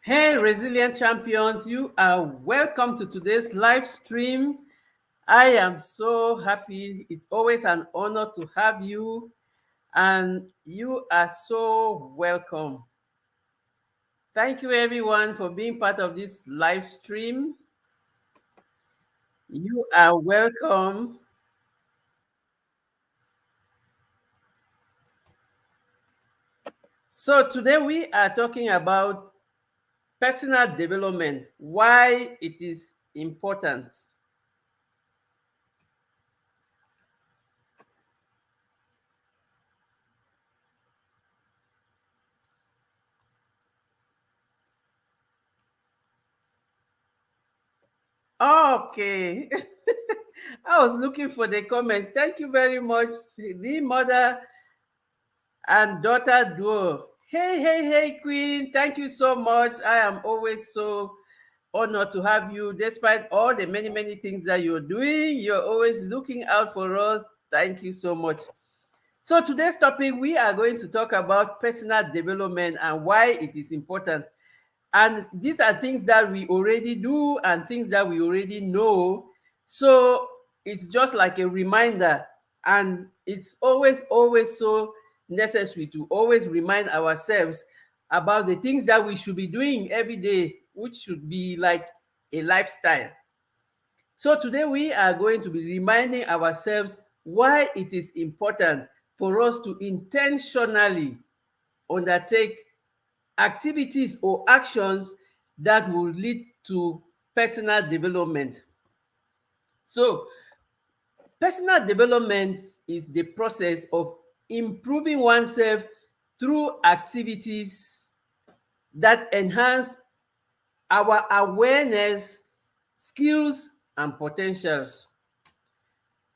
Hey, resilient champions, you are welcome to today's live stream. I am so happy. It's always an honor to have you, and you are so welcome. Thank you, everyone, for being part of this live stream. You are welcome. So, today we are talking about personal development, why it is important. Okay. I was looking for the comments. Thank you very much, the mother and daughter duo. Hey, hey, hey, Queen. Thank you so much. I am always so honored to have you. Despite all the many, many things that you're doing, you're always looking out for us. Thank you so much. So, today's topic, we are going to talk about personal development and why it is important. And these are things that we already do and things that we already know. So it's just like a reminder. And it's always so necessary to always remind ourselves about the things that we should be doing every day, which should be like a lifestyle. So today we are going to be reminding ourselves why it is important for us to intentionally undertake activities or actions that will lead to personal development. So, personal development is the process of improving oneself through activities that enhance our awareness, skills, and potentials.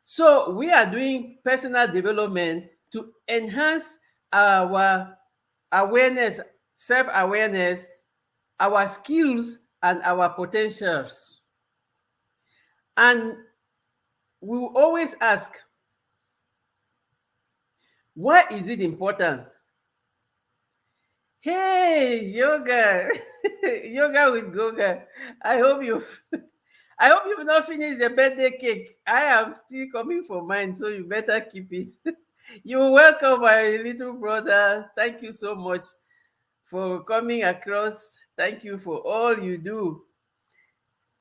So, we are doing personal development to enhance our awareness, self awareness, our skills and our potentials. And we will always ask, why is it important? Hey, yoga, yoga with Goga. I hope you've, I hope you've not finished the birthday cake. I am still coming for mine, so you better keep it. You're welcome, my little brother. Thank you so much for coming across. Thank you for all you do.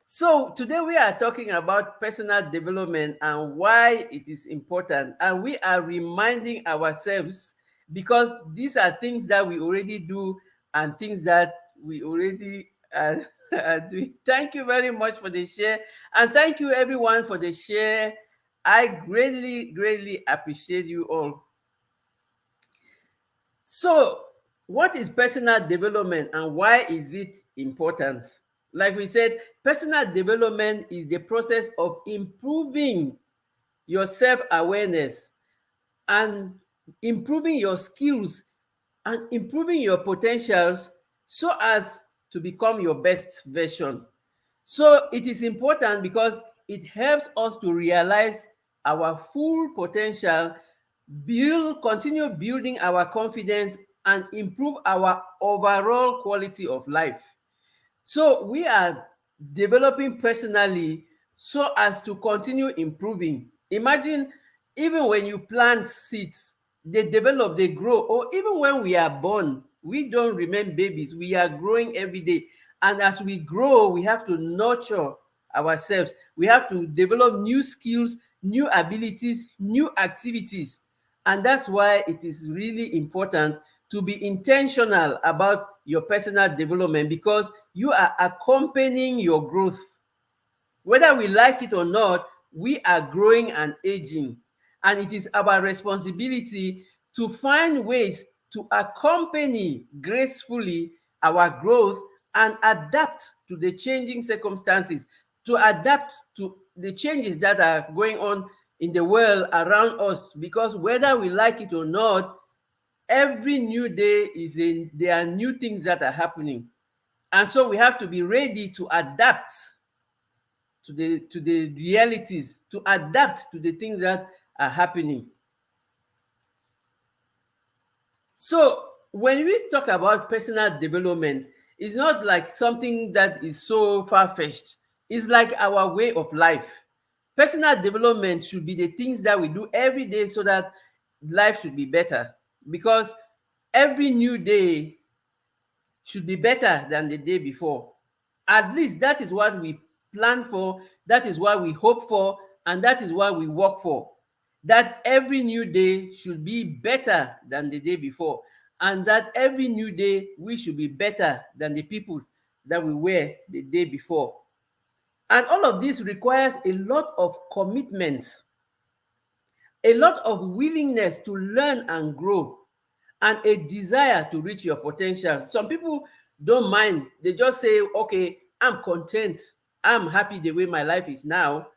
So today we are talking about personal development and why it is important. And we are reminding ourselves because these are things that we already do and things that we already are doing. Thank you very much for the share. And thank you everyone for the share. I greatly appreciate you all. So, what is personal development and why is it important? Like we said, personal development is the process of improving your self awareness and improving your skills and improving your potentials so as to become your best version. So, it is important because it helps us to realize our full potential, continue building our confidence, and improve our overall quality of life. So we are developing personally so as to continue improving. Imagine even when you plant seeds, they develop, they grow, or even when we are born, we don't remain babies. We are growing every day. And as we grow, we have to nurture ourselves. We have to develop new skills, new abilities, new activities. And that's why it is really important to be intentional about your personal development because you are accompanying your growth. Whether we like it or not, we are growing and aging. And it is our responsibility to find ways to accompany gracefully our growth and adapt to the changing circumstances, to adapt to the changes that are going on in the world around us. Because whether we like it or not, every new day there are new things that are happening. And so we have to be ready to adapt to the realities, to adapt to the things that are happening. So when we talk about personal development, It's not like something that is so far-fetched. It's like our way of life. Personal development should be the things that we do every day so that life should be better. Because every new day should be better than the day before. At least that is what we plan for, that is what we hope for, and that is what we work for. That every new day should be better than the day before, and that every new day we should be better than the people that we were the day before. And all of this requires a lot of commitment, a lot of willingness to learn and grow, and a desire to reach your potential. Some people don't mind. They just say, okay, I'm content. I'm happy the way my life is now.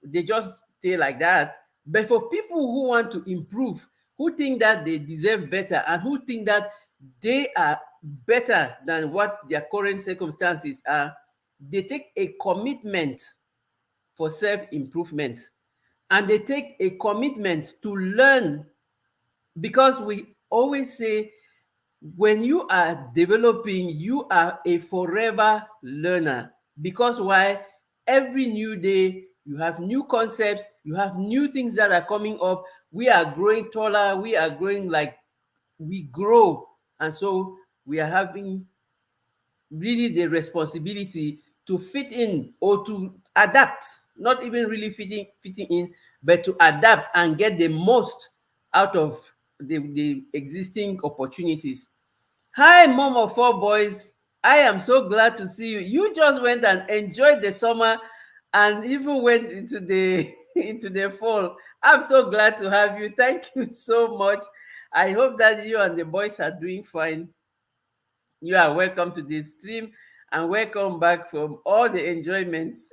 They just stay like that. But for people who want to improve, who think that they deserve better, and who think that they are better than what their current circumstances are, they take a commitment for self-improvement. And they take a commitment to learn, because we always say when you are developing, you are a forever learner. Because why? Every new day, you have new concepts, you have new things that are coming up. We are growing taller, we are growing like we grow. And so we are having really the responsibility to fit in or to adapt, not even really fitting in, but to adapt and get the most out of the existing opportunities. Hi, mom of four boys. I am so glad to see you. You just went and enjoyed the summer and even went into the into the fall. I'm so glad to have you. Thank you so much. I hope that you and the boys are doing fine. You are welcome to this stream and welcome back from all the enjoyments.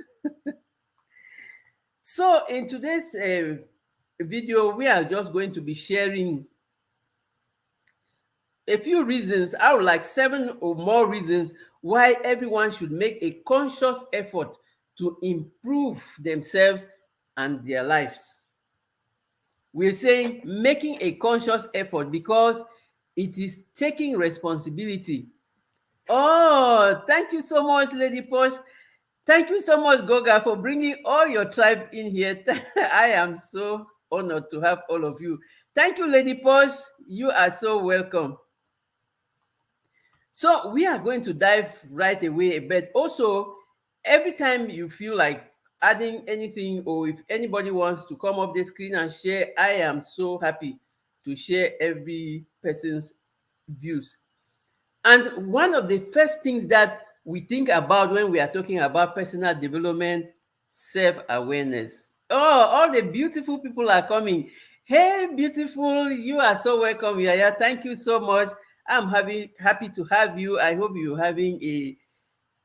So in today's video, we are just going to be sharing a few reasons, I would like 7 or more reasons why everyone should make a conscious effort to improve themselves and their lives. We're saying making a conscious effort because it is taking responsibility. Oh, thank you so much, Lady Posh. Thank you so much, Goga, for bringing all your tribe in here. I am so honored to have all of you. Thank you, Lady Posh. You are so welcome. So we are going to dive right away, but also every time you feel like adding anything, or if anybody wants to come up the screen and share, I am so happy to share every person's views. And one of the first things that we think about when we are talking about personal development, self-awareness. Oh, all the beautiful people are coming. Hey, beautiful, you are so welcome, Yaya. Thank you so much. I'm happy to have you. I hope you're having a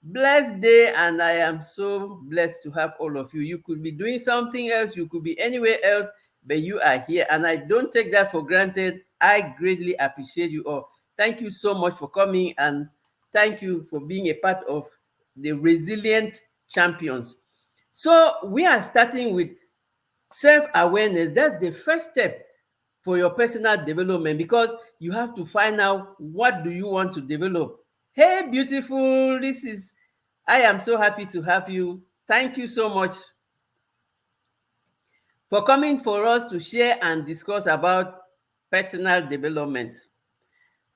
blessed day, and I am so blessed to have all of you. You could be doing something else, you could be anywhere else, but you are here, and I don't take that for granted. I greatly appreciate you all. Thank you so much for coming, and thank you for being a part of the resilient champions. So we are starting with self-awareness. That's the first step for your personal development, because you have to find out what do you want to develop. Hey, beautiful, I am so happy to have you. Thank you so much for coming for us to share and discuss about personal development.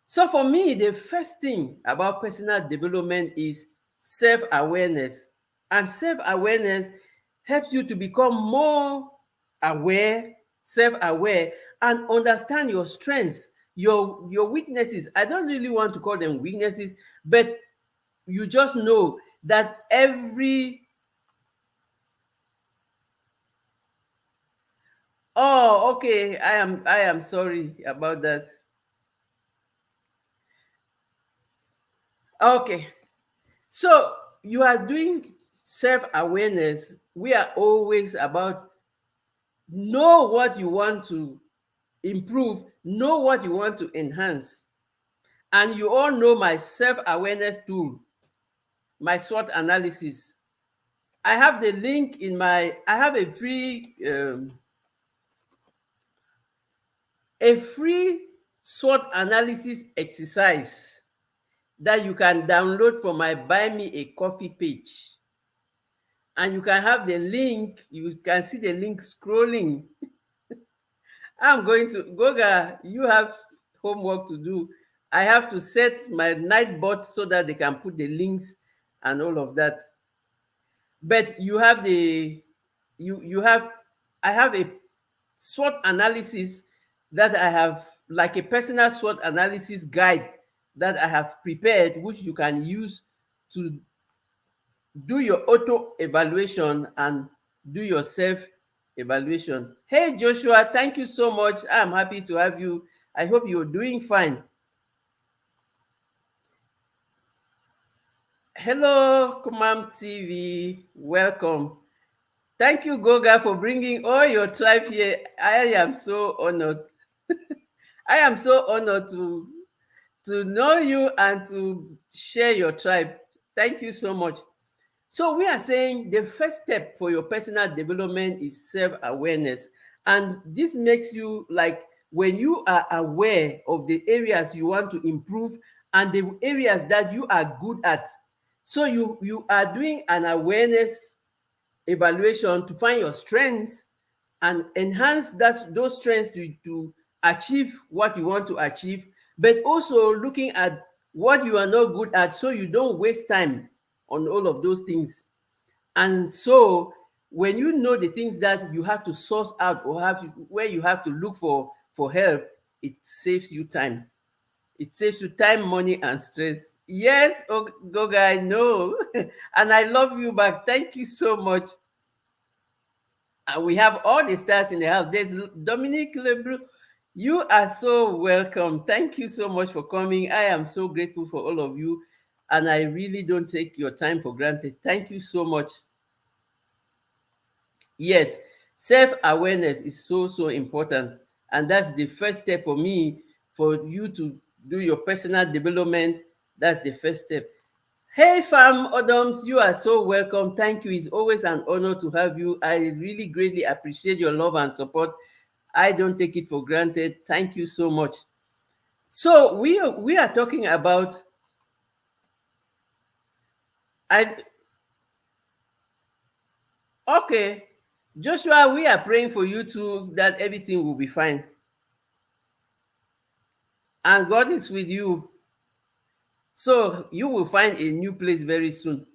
So for me, the first thing about personal development is self-awareness. And self-awareness helps you to become more aware, self-aware, and understand your strengths, your weaknesses. I don't really want to call them weaknesses, but you just know that oh, okay, I am sorry about that. Okay. So you are doing self-awareness. We are always about know what you want to improve, know what you want to enhance. And you all know my self-awareness tool, my SWOT analysis. I have the link in I have a free SWOT analysis exercise that you can download from my Buy Me a Coffee page. And you can have the link, you can see the link scrolling. I'm going to, Goga, you have homework to do. I have to set my night bot so that they can put the links and all of that. But you have the, you have, I have a SWOT analysis that I have, like a personal SWOT analysis guide that I have prepared, which you can use to do your auto evaluation and do your self evaluation. Hey Joshua, thank you so much. I'm happy to have you. I hope you're doing fine. Hello, Kumam TV. Welcome. Thank you, Goga, for bringing all your tribe here. I am so honored. I am so honored to know you and to share your tribe. Thank you so much. So we are saying the first step for your personal development is self-awareness. And this makes you like when you are aware of the areas you want to improve and the areas that you are good at. So you are doing an awareness evaluation to find your strengths and enhance those strengths to achieve what you want to achieve, but also looking at what you are not good at so you don't waste time on all of those things. And so when you know the things that you have to source out or where you have to look for help, it saves you time. It saves you time, money, and stress. Yes, oh, Goga, I know. And I love you back. Thank you so much. And we have all the stars in the house. There's Dominique Leblanc. You are so welcome. Thank you so much for coming. I am so grateful for all of you. And I really don't take your time for granted. Thank you so much. Yes, self-awareness is so, so important. And that's the first step for me, for you to do your personal development. That's the first step. Hey, Fam Adams, you are so welcome. Thank you. It's always an honor to have you. I really greatly appreciate your love and support. I don't take it for granted. Thank you so much. So we are talking about I okay. Joshua, we are praying for you too that everything will be fine. And God is with you. So you will find a new place very soon.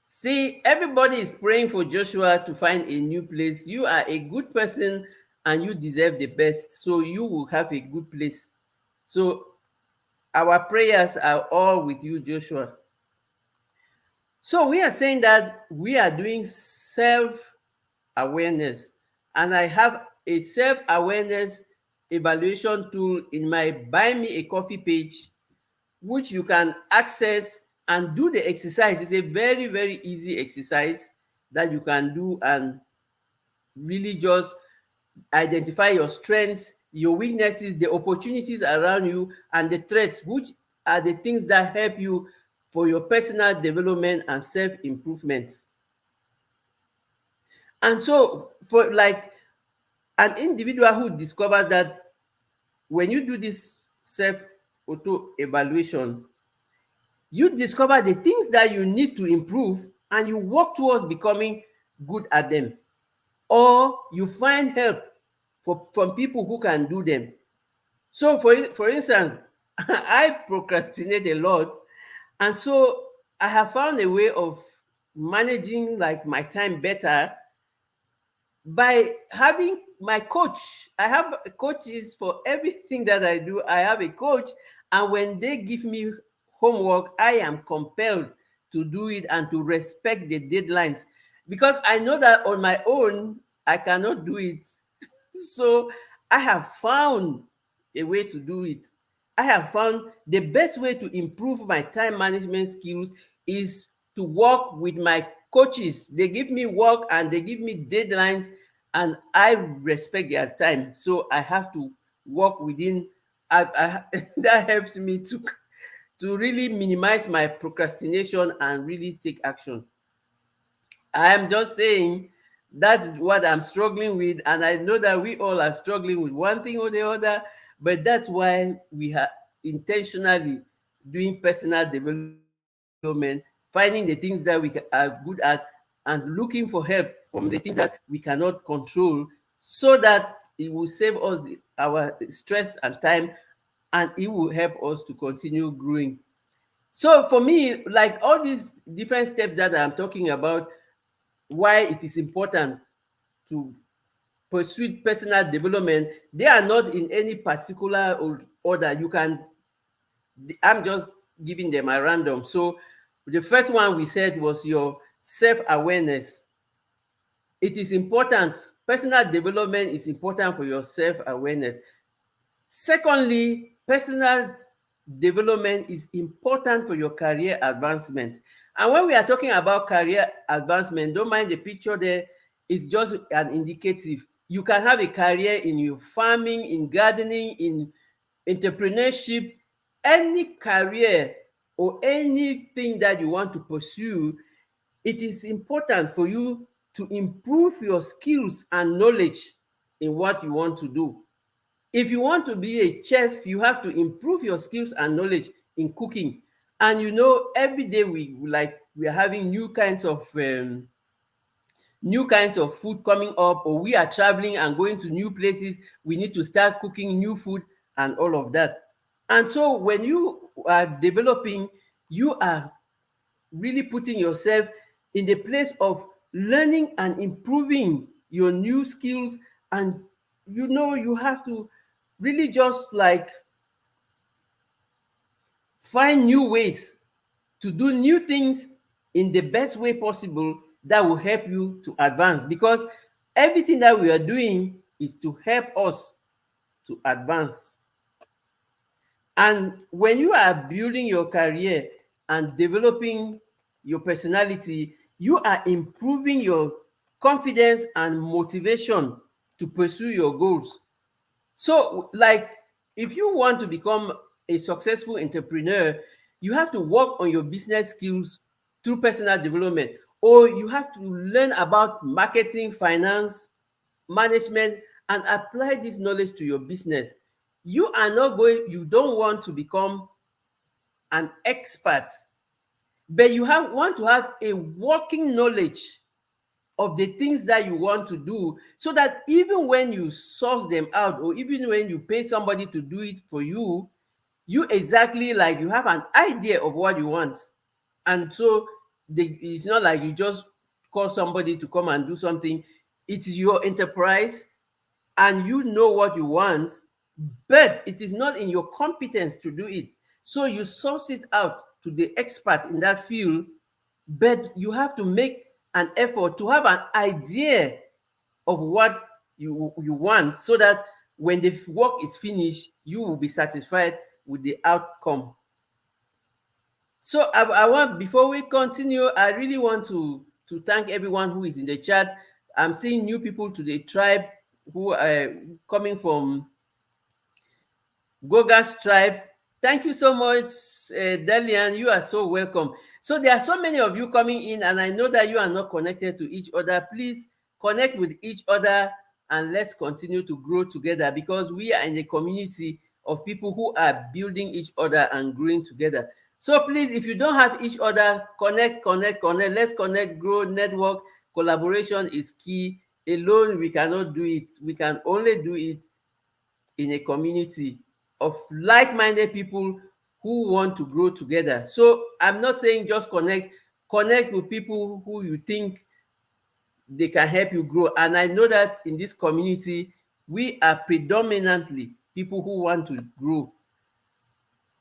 See, everybody is praying for Joshua to find a new place. You are a good person and you deserve the best. So you will have a good place. So our prayers are all with you, Joshua. So we are saying that we are doing self-awareness. And I have a self-awareness evaluation tool in my Buy Me a Coffee page, which you can access and do the exercise. It's a very, very easy exercise that you can do and really just identify your strengths, your weaknesses, the opportunities around you, and the threats, which are the things that help you for your personal development and self-improvement. And so for like an individual who discovers that when you do this self auto evaluation, you discover the things that you need to improve and you work towards becoming good at them, or you find help from people who can do them. So for instance, I procrastinate a lot, and so I have found a way of managing like my time better by having my coach. I have coaches for everything that I do. I have a coach, and when they give me homework, I am compelled to do it and to respect the deadlines, because I know that on my own I cannot do it. So I have found a way to do it. I have found the best way to improve my time management skills is to work with my coaches. They give me work and they give me deadlines, and I respect their time. So I have to work within. That helps me to really minimize my procrastination and really take action. I am just saying that's what I'm struggling with, and I know that we all are struggling with one thing or the other, but that's why intentionally doing personal development, finding the things that we are good at, and looking for help from the things that we cannot control, so that it will save us our stress and time, and it will help us to continue growing. So for me, like all these different steps that I'm talking about, why it is important to pursue personal development, they are not in any particular order. You can, I'm just giving them at random. So the first one we said was your self-awareness. It is important. Personal development is important for your self-awareness. Secondly, personal development is important for your career advancement. And when we are talking about career advancement, don't mind the picture there, it's just an indicative. You can have a career in your farming, in gardening, in entrepreneurship, any career or anything that you want to pursue. It is important for you to improve your skills and knowledge in what you want to do. If you want to be a chef, you have to improve your skills and knowledge in cooking. And every day we are having new kinds of food coming up, or we are traveling and going to new places. We need to start cooking new food and all of that. And so when you are developing, you are really putting yourself in the place of learning and improving your new skills. And you have to really just like find new ways to do new things in the best way possible that will help you to advance, because everything that we are doing is to help us to advance. And when you are building your career and developing your personality, you are improving your confidence and motivation to pursue your goals. So, like, if you want to become a successful entrepreneur, you have to work on your business skills through personal development, or you have to learn about marketing, finance, management, and apply this knowledge to your business. You don't want to become an expert, but want to have a working knowledge of the things that you want to do, so that even when you source them out, or even when you pay somebody to do it for you, you exactly like you have an idea of what you want. And so it's not like you just call somebody to come and do something. It's your enterprise, and you know what you want, but it is not in your competence to do it. So you source it out to the expert in that field, but you have to make an effort to have an idea of what you want, so that when the work is finished, you will be satisfied with the outcome. So I want, before we continue, I really want to thank everyone who is in the chat. I'm seeing new people to the tribe who are coming from Goga's tribe. Thank you so much, Delian. You are so welcome. So there are so many of you coming in, and I know that you are not connected to each other. Please connect with each other, and let's continue to grow together, because we are in a community of people who are building each other and growing together. So please, if you don't have each other, connect, connect, connect. Let's connect, grow, network. Collaboration is key. Alone, we cannot do it. We can only do it in a community of like-minded people who want to grow together. So I'm not saying just connect with people who you think they can help you grow. And I know that in this community, we are predominantly people who want to grow.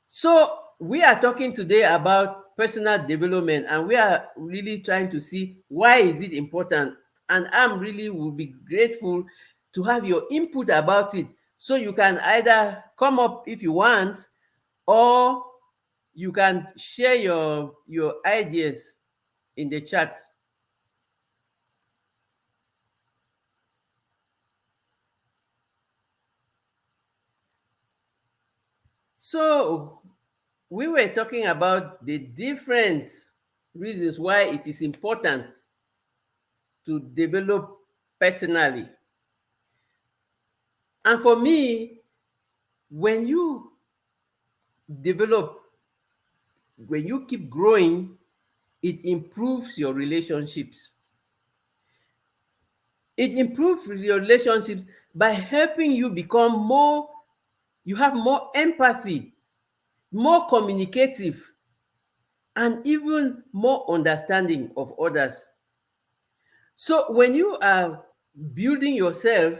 So we are talking today about personal development, and we are really trying to see why is it important. And I'm really will be grateful to have your input about it. So you can either come up if you want, or you can share your ideas in the chat. So we were talking about the different reasons why it is important to develop personally. And for me, when you develop, when you keep growing, it improves your relationships. It improves your relationships by helping you become more, you have more empathy, more communicative, and even more understanding of others. So when you are building yourself,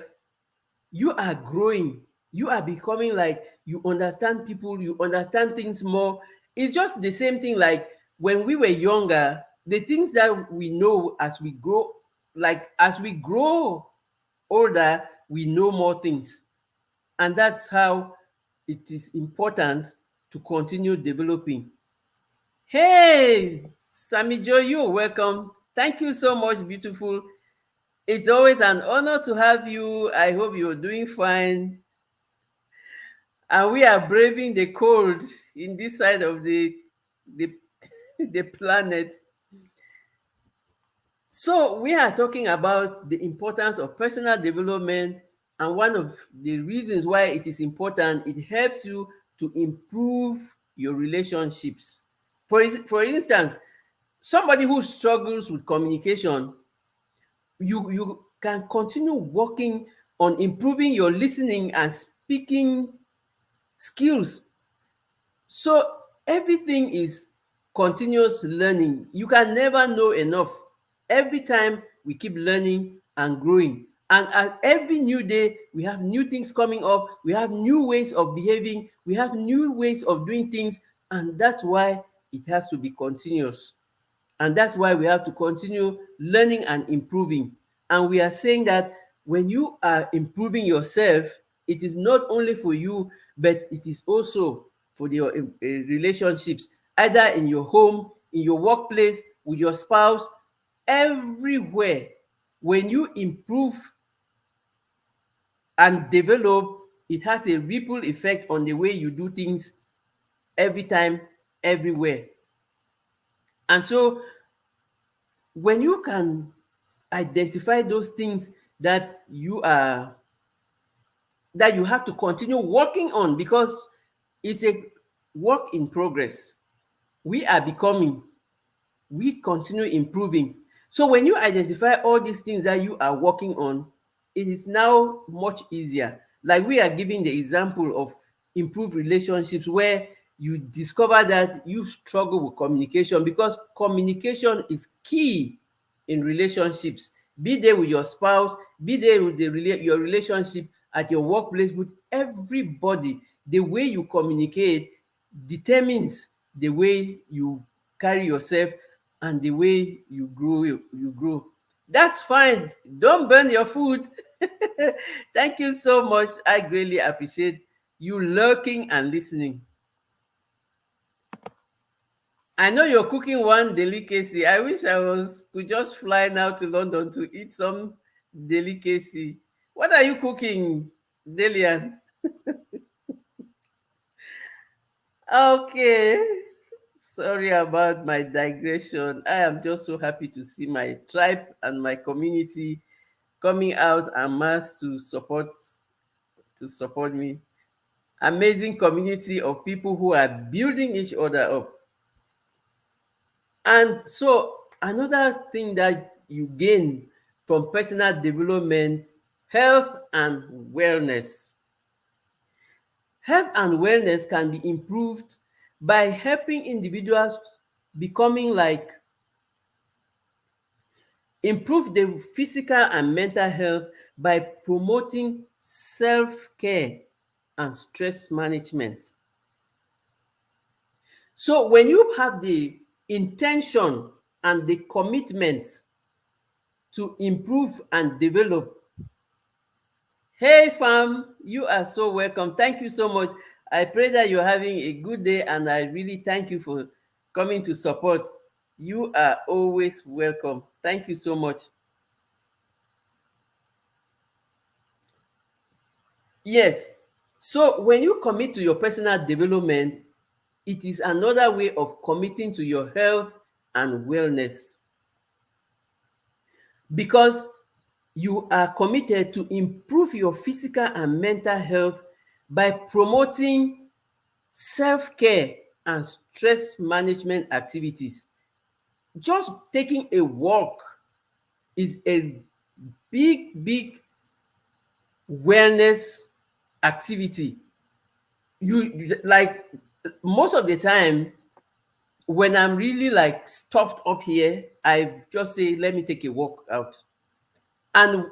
you are growing. You are becoming like, you understand people, you understand things more. It's just the same thing like when we were younger, the things that we know as we grow, like as we grow older, we know more things. And that's how it is important to continue developing. Hey, Sammy Joe, you're welcome. Thank you so much, beautiful. It's always an honor to have you. I hope you're doing fine. And we are braving the cold in this side of the, the planet. So we are talking about the importance of personal development, and one of the reasons why it is important, it helps you to improve your relationships. For instance, somebody who struggles with communication, you can continue working on improving your listening and speaking skills. So everything is continuous learning. You can never know enough. Every time we keep learning and growing. And at every new day, we have new things coming up. We have new ways of behaving. We have new ways of doing things. And that's why it has to be continuous. And that's why we have to continue learning and improving. And we are saying that when you are improving yourself, it is not only for you, but it is also for your relationships, either in your home, in your workplace, with your spouse, everywhere. When you improve and develop, it has a ripple effect on the way you do things every time, everywhere. And so when you can identify those things that you have to continue working on, because it's a work in progress. We are becoming, we continue improving. So when you identify all these things that you are working on, it is now much easier. Like we are giving the example of improved relationships, where you discover that you struggle with communication, because communication is key in relationships, be there with your spouse, be there with your relationship at your workplace, with everybody. The way you communicate determines the way you carry yourself and the way you grow. That's fine. Don't burn your food. Thank you so much. I greatly appreciate you lurking and listening. I know you're cooking one delicacy. I wish I could just fly now to London to eat some delicacy. What are you cooking, Delian? Okay. Sorry about my digression. I am just so happy to see my tribe and my community coming out en masse to support me. Amazing community of people who are building each other up. And so another thing that you gain from personal development, health and wellness. Health and wellness can be improved by helping individuals becoming like improve the physical and mental health by promoting self-care and stress management. So when you have the intention and the commitment to improve and develop, hey fam, you are so welcome. Thank you so much. I pray that you're having a good day, and I really thank you for coming to support. You are always welcome. Thank you so much. Yes. So when you commit to your personal development, it is another way of committing to your health and wellness, because you are committed to improve your physical and mental health by promoting self-care and stress management activities. Just taking a walk is a big wellness activity. Like, most of the time when I'm really like stuffed up here, I just say, let me take a walk out. And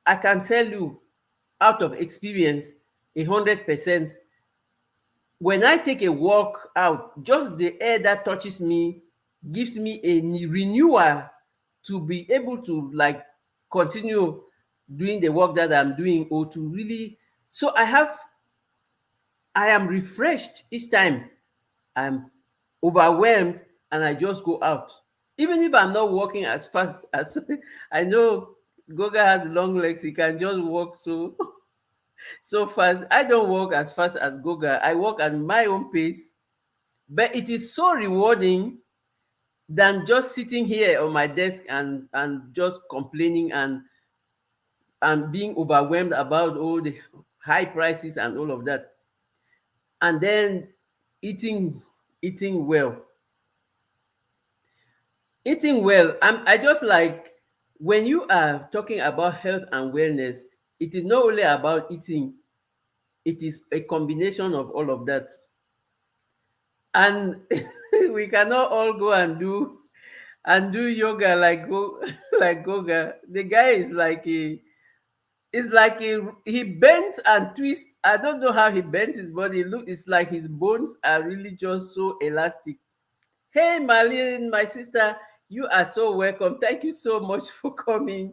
I can tell you out of experience, 100%, when I take a walk out, just the air that touches me gives me a renewal to be able to like continue doing the work that I'm doing, or to really, so I am refreshed each time I'm overwhelmed and I just go out. Even if I'm not walking as fast as I know Goga has long legs, he can just walk so fast. I don't walk as fast as Goga. I walk at my own pace, but it is so rewarding than just sitting here on my desk and just complaining and being overwhelmed about all the high prices and all of that. And then eating eating well. Eating well. I just like, when you are talking about health and wellness, it is not only about eating, it is a combination of all of that. And we cannot all go and do yoga like like Goga. The guy is like he bends and twists. I don't know how he bends his body. Look, it's like his bones are really just so elastic. Hey, Marlene, my sister, you are so welcome. Thank you so much for coming.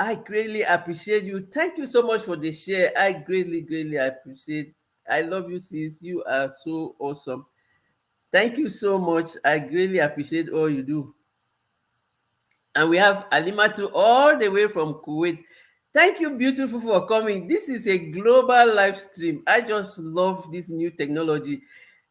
I greatly appreciate you. Thank you so much for the share. I greatly appreciate. I love you, sis. You are so awesome. Thank you so much. I greatly appreciate all you do. And we have Alimatu all the way from Kuwait. Thank you, beautiful, for coming. This is a global live stream. I just love this new technology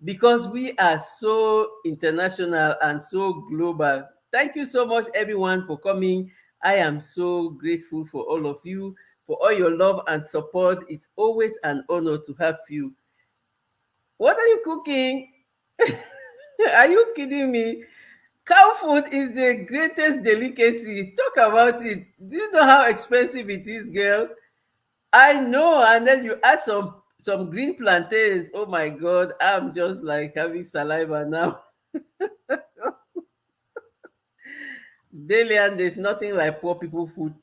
because we are so international and so global. Thank you so much, everyone, for coming. I am so grateful for all of you, for all your love and support. It's always an honor to have you. What are you cooking? Are you kidding me? Cow food is the greatest delicacy. Talk about it. Do you know how expensive it is, girl? I know. And then you add some green plantains. Oh my God, I'm just like having saliva now. Delian, there's nothing like poor people food,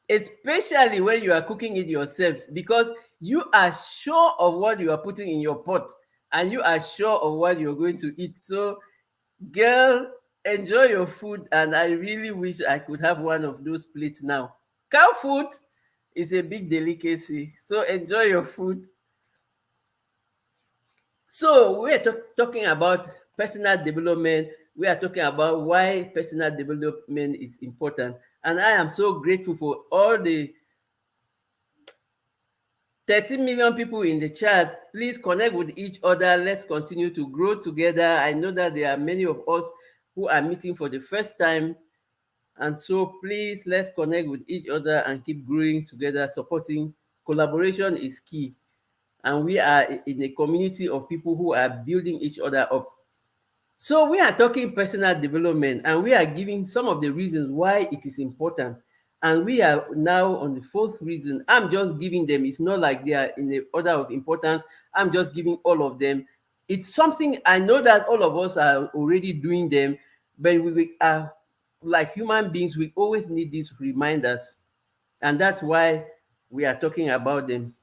especially when you are cooking it yourself, because you are sure of what you are putting in your pot and you are sure of what you're going to eat. So, girl, enjoy your food, and I really wish I could have one of those plates now. Cow food is a big delicacy, so enjoy your food. So we're talking about personal development. We are talking about why personal development is important, and I am so grateful for all the 13 million people in the chat. Please connect with each other. Let's continue to grow together. I know that there are many of us who are meeting for the first time. And so please, let's connect with each other and keep growing together, supporting. Collaboration is key. And we are in a community of people who are building each other up. So we are talking personal development, and we are giving some of the reasons why it is important. And we are now on the fourth reason. I'm just giving them. It's not like they are in the order of importance. I'm just giving all of them. It's something I know that all of us are already doing them, but we are like human beings. We always need these reminders, and that's why we are talking about them.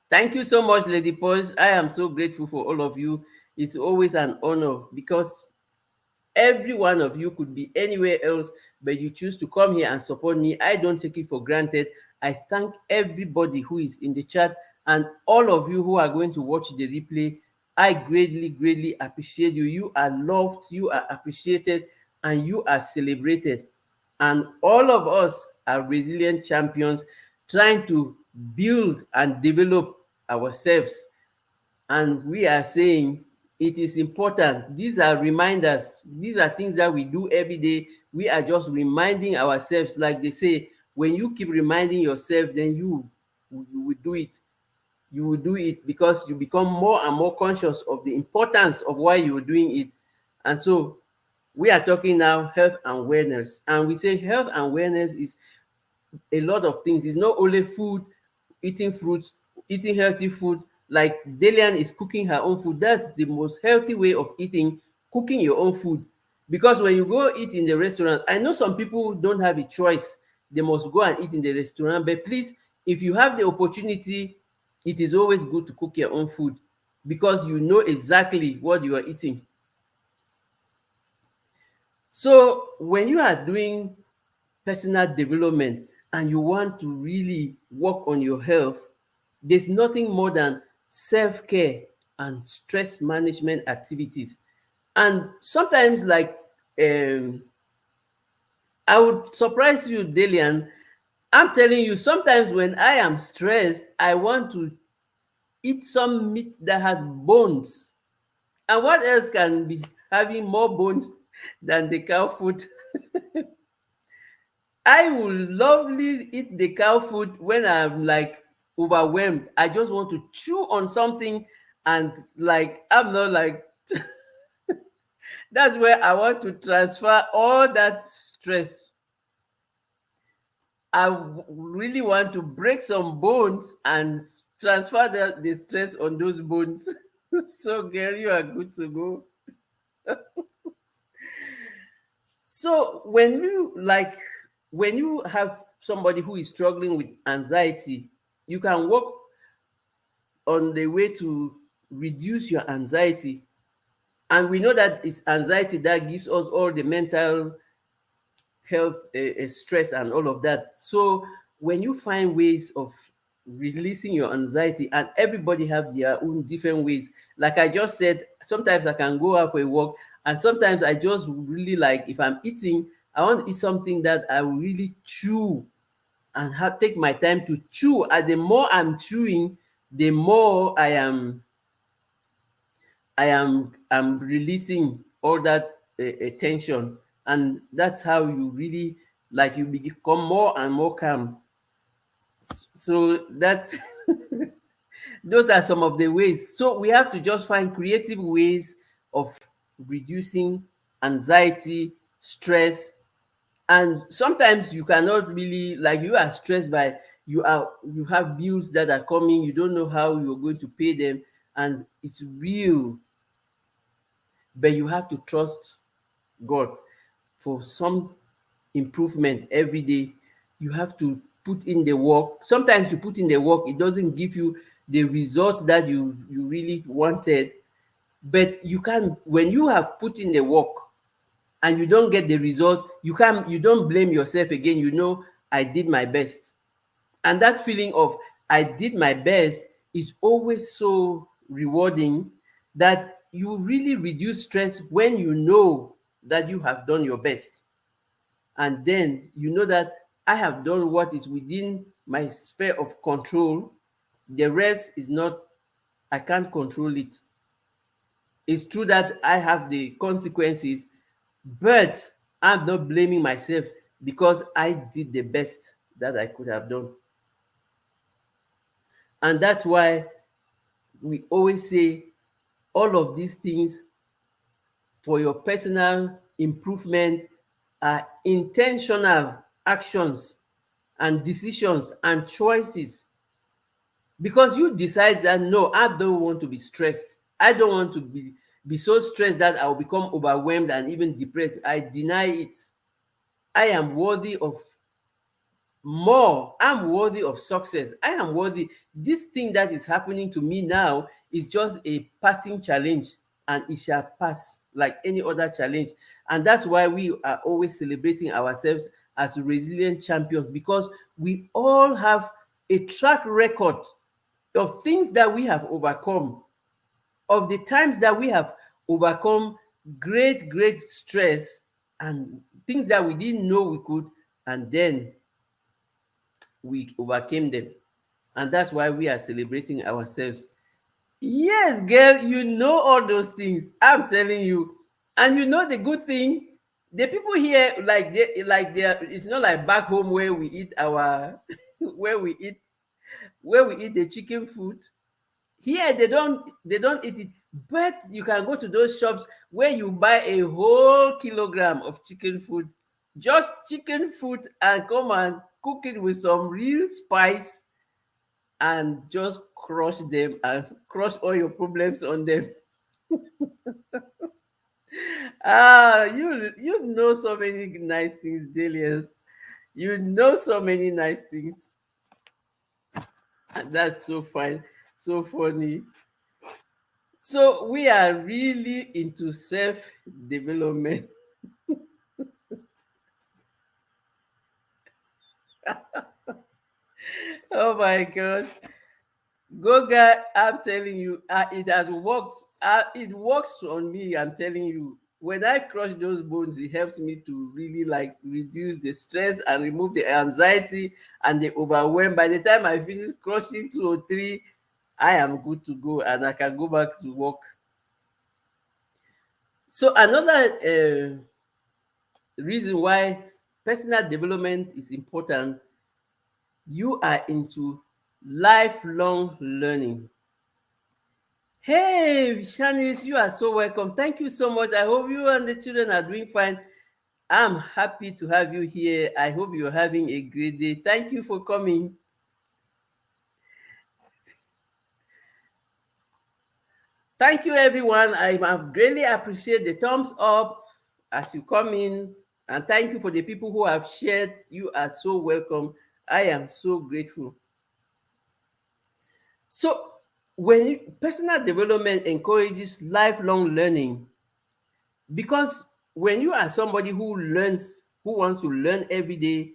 Thank you so much, Lady Pause. I am so grateful for all of you. It's always an honor because every one of you could be anywhere else, but you choose to come here and support me. I don't take it for granted. I thank everybody who is in the chat and all of you who are going to watch the replay. I greatly appreciate you. You are loved, you are appreciated, and you are celebrated. And all of us are resilient champions trying to build and develop ourselves. And we are saying it is important. These are reminders. These are things that we do every day. We are just reminding ourselves, like they say, when you keep reminding yourself, then you will do it. you will do it because you become more and more conscious of the importance of why you're doing it. And so we are talking now health and wellness. And we say health and wellness is a lot of things. It's not only food, eating fruits, eating healthy food. Like Delian is cooking her own food. That's the most healthy way of eating, cooking your own food. Because when you go eat in the restaurant, I know some people don't have a choice. They must go and eat in the restaurant. But please, if you have the opportunity, it is always good to cook your own food because you know exactly what you are eating. So when you are doing personal development and you want to really work on your health, there's nothing more than self-care and stress management activities. And sometimes, like, I would surprise you, Delian. I'm telling you, sometimes when I am stressed, I want to eat some meat that has bones. And what else can be having more bones than the cow food? I will lovely eat the cow food when I'm like overwhelmed. I just want to chew on something and like I'm not like that's where I want to transfer all that stress. I really want to break some bones and transfer the stress on those bones. So girl, you are good to go. So when you have somebody who is struggling with anxiety, you can work on the way to reduce your anxiety. And we know that it's anxiety that gives us all the mental health stress and all of that. So when you find ways of releasing your anxiety, and everybody have their own different ways, like I just said, sometimes I can go out for a walk, and sometimes I just really like, if I'm eating, I want to eat something that I will really chew and have take my time to chew. And the more I'm chewing, the more I'm releasing all that tension, and that's how you really like you become more and more calm. So that's those are some of the ways. So we have to just find creative ways of reducing anxiety, stress. And sometimes you cannot really, like, you are stressed by, you have bills that are coming, you don't know how you're going to pay them, and it's real. But you have to trust God for some improvement every day. You have to put in the work. Sometimes you put in the work, it doesn't give you the results that you really wanted. But you can, when you have put in the work and you don't get the results, you don't blame yourself again. You know, I did my best. And that feeling of I did my best is always so rewarding, that you really reduce stress when you know that you have done your best. And then you know that I have done what is within my sphere of control. The rest is not, I can't control it. It's true that I have the consequences, but I'm not blaming myself because I did the best that I could have done. And that's why we always say all of these things for your personal improvement are intentional actions and decisions and choices, because you decide that no, I don't want to be stressed. I don't want to be so stressed that I'll become overwhelmed and even depressed. I deny it. I am worthy of more. I'm worthy of success. I am worthy. This thing that is happening to me now is just a passing challenge, and it shall pass like any other challenge. And that's why we are always celebrating ourselves as resilient champions, because we all have a track record of things that we have overcome, of the times that we have overcome great stress and things that we didn't know we could, and then we overcame them. And that's why we are celebrating ourselves. Yes, girl, you know all those things. I'm telling you. And you know the good thing, the people here, they are, it's not like back home where we eat our where we eat the chicken food. Here they don't eat it, but you can go to those shops where you buy a whole kilogram of chicken food, just chicken food, and come and cook it with some real spice and just crush them and crush all your problems on them. You know so many nice things, Dalian. You know so many nice things. And that's so fine, so funny. So we are really into self-development. Oh my God. Goga, I'm telling you, it has worked. It works on me, I'm telling you. When I crush those bones, it helps me to really like reduce the stress and remove the anxiety and the overwhelm. By the time I finish crushing two or three, I am good to go and I can go back to work. So another reason why personal development is important, you are into lifelong learning. Hey, Shanice, you are so welcome. Thank you so much. I hope you and the children are doing fine. I'm happy to have you here. I hope you're having a great day. Thank you for coming. Thank you, everyone. I greatly appreciate the thumbs up as you come in. And thank you for the people who have shared. You are so welcome. I am so grateful. So, personal development encourages lifelong learning, because when you are somebody who wants to learn every day,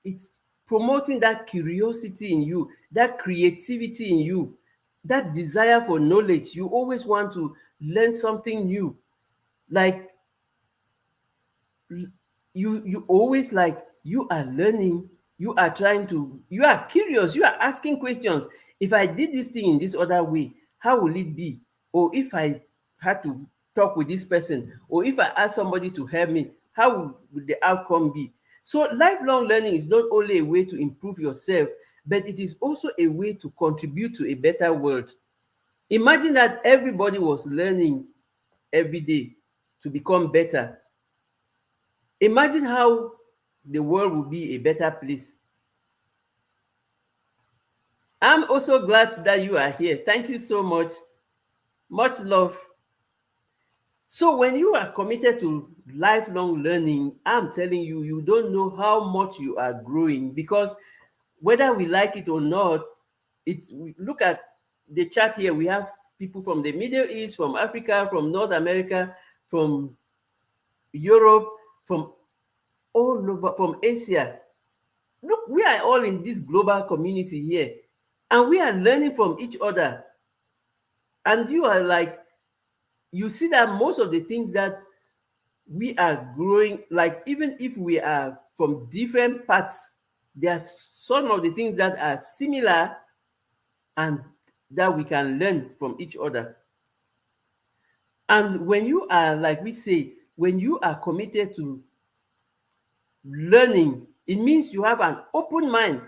it's promoting that curiosity in you, that creativity in you, that desire for knowledge. You always want to learn something new. Like you always like, you are learning, you are curious, you are asking questions. If I did this thing in this other way, how will it be? Or if I had to talk with this person, or if I ask somebody to help me, how would the outcome be? So lifelong learning is not only a way to improve yourself, but it is also a way to contribute to a better world. Imagine that everybody was learning every day to become better. Imagine how the world would be a better place. I'm also glad that you are here. Thank you so much. Much love. So, when you are committed to lifelong learning, I'm telling you, you don't know how much you are growing, because whether we like it or not, look at the chart here. We have people from the Middle East, from Africa, from North America, from Europe, from all over, from Asia. Look, we are all in this global community here, and we are learning from each other. And you are like, you see that most of the things that we are growing, like even if we are from different parts, there are some of the things that are similar and that we can learn from each other. And when you are, like we say, when you are committed to learning, it means you have an open mind.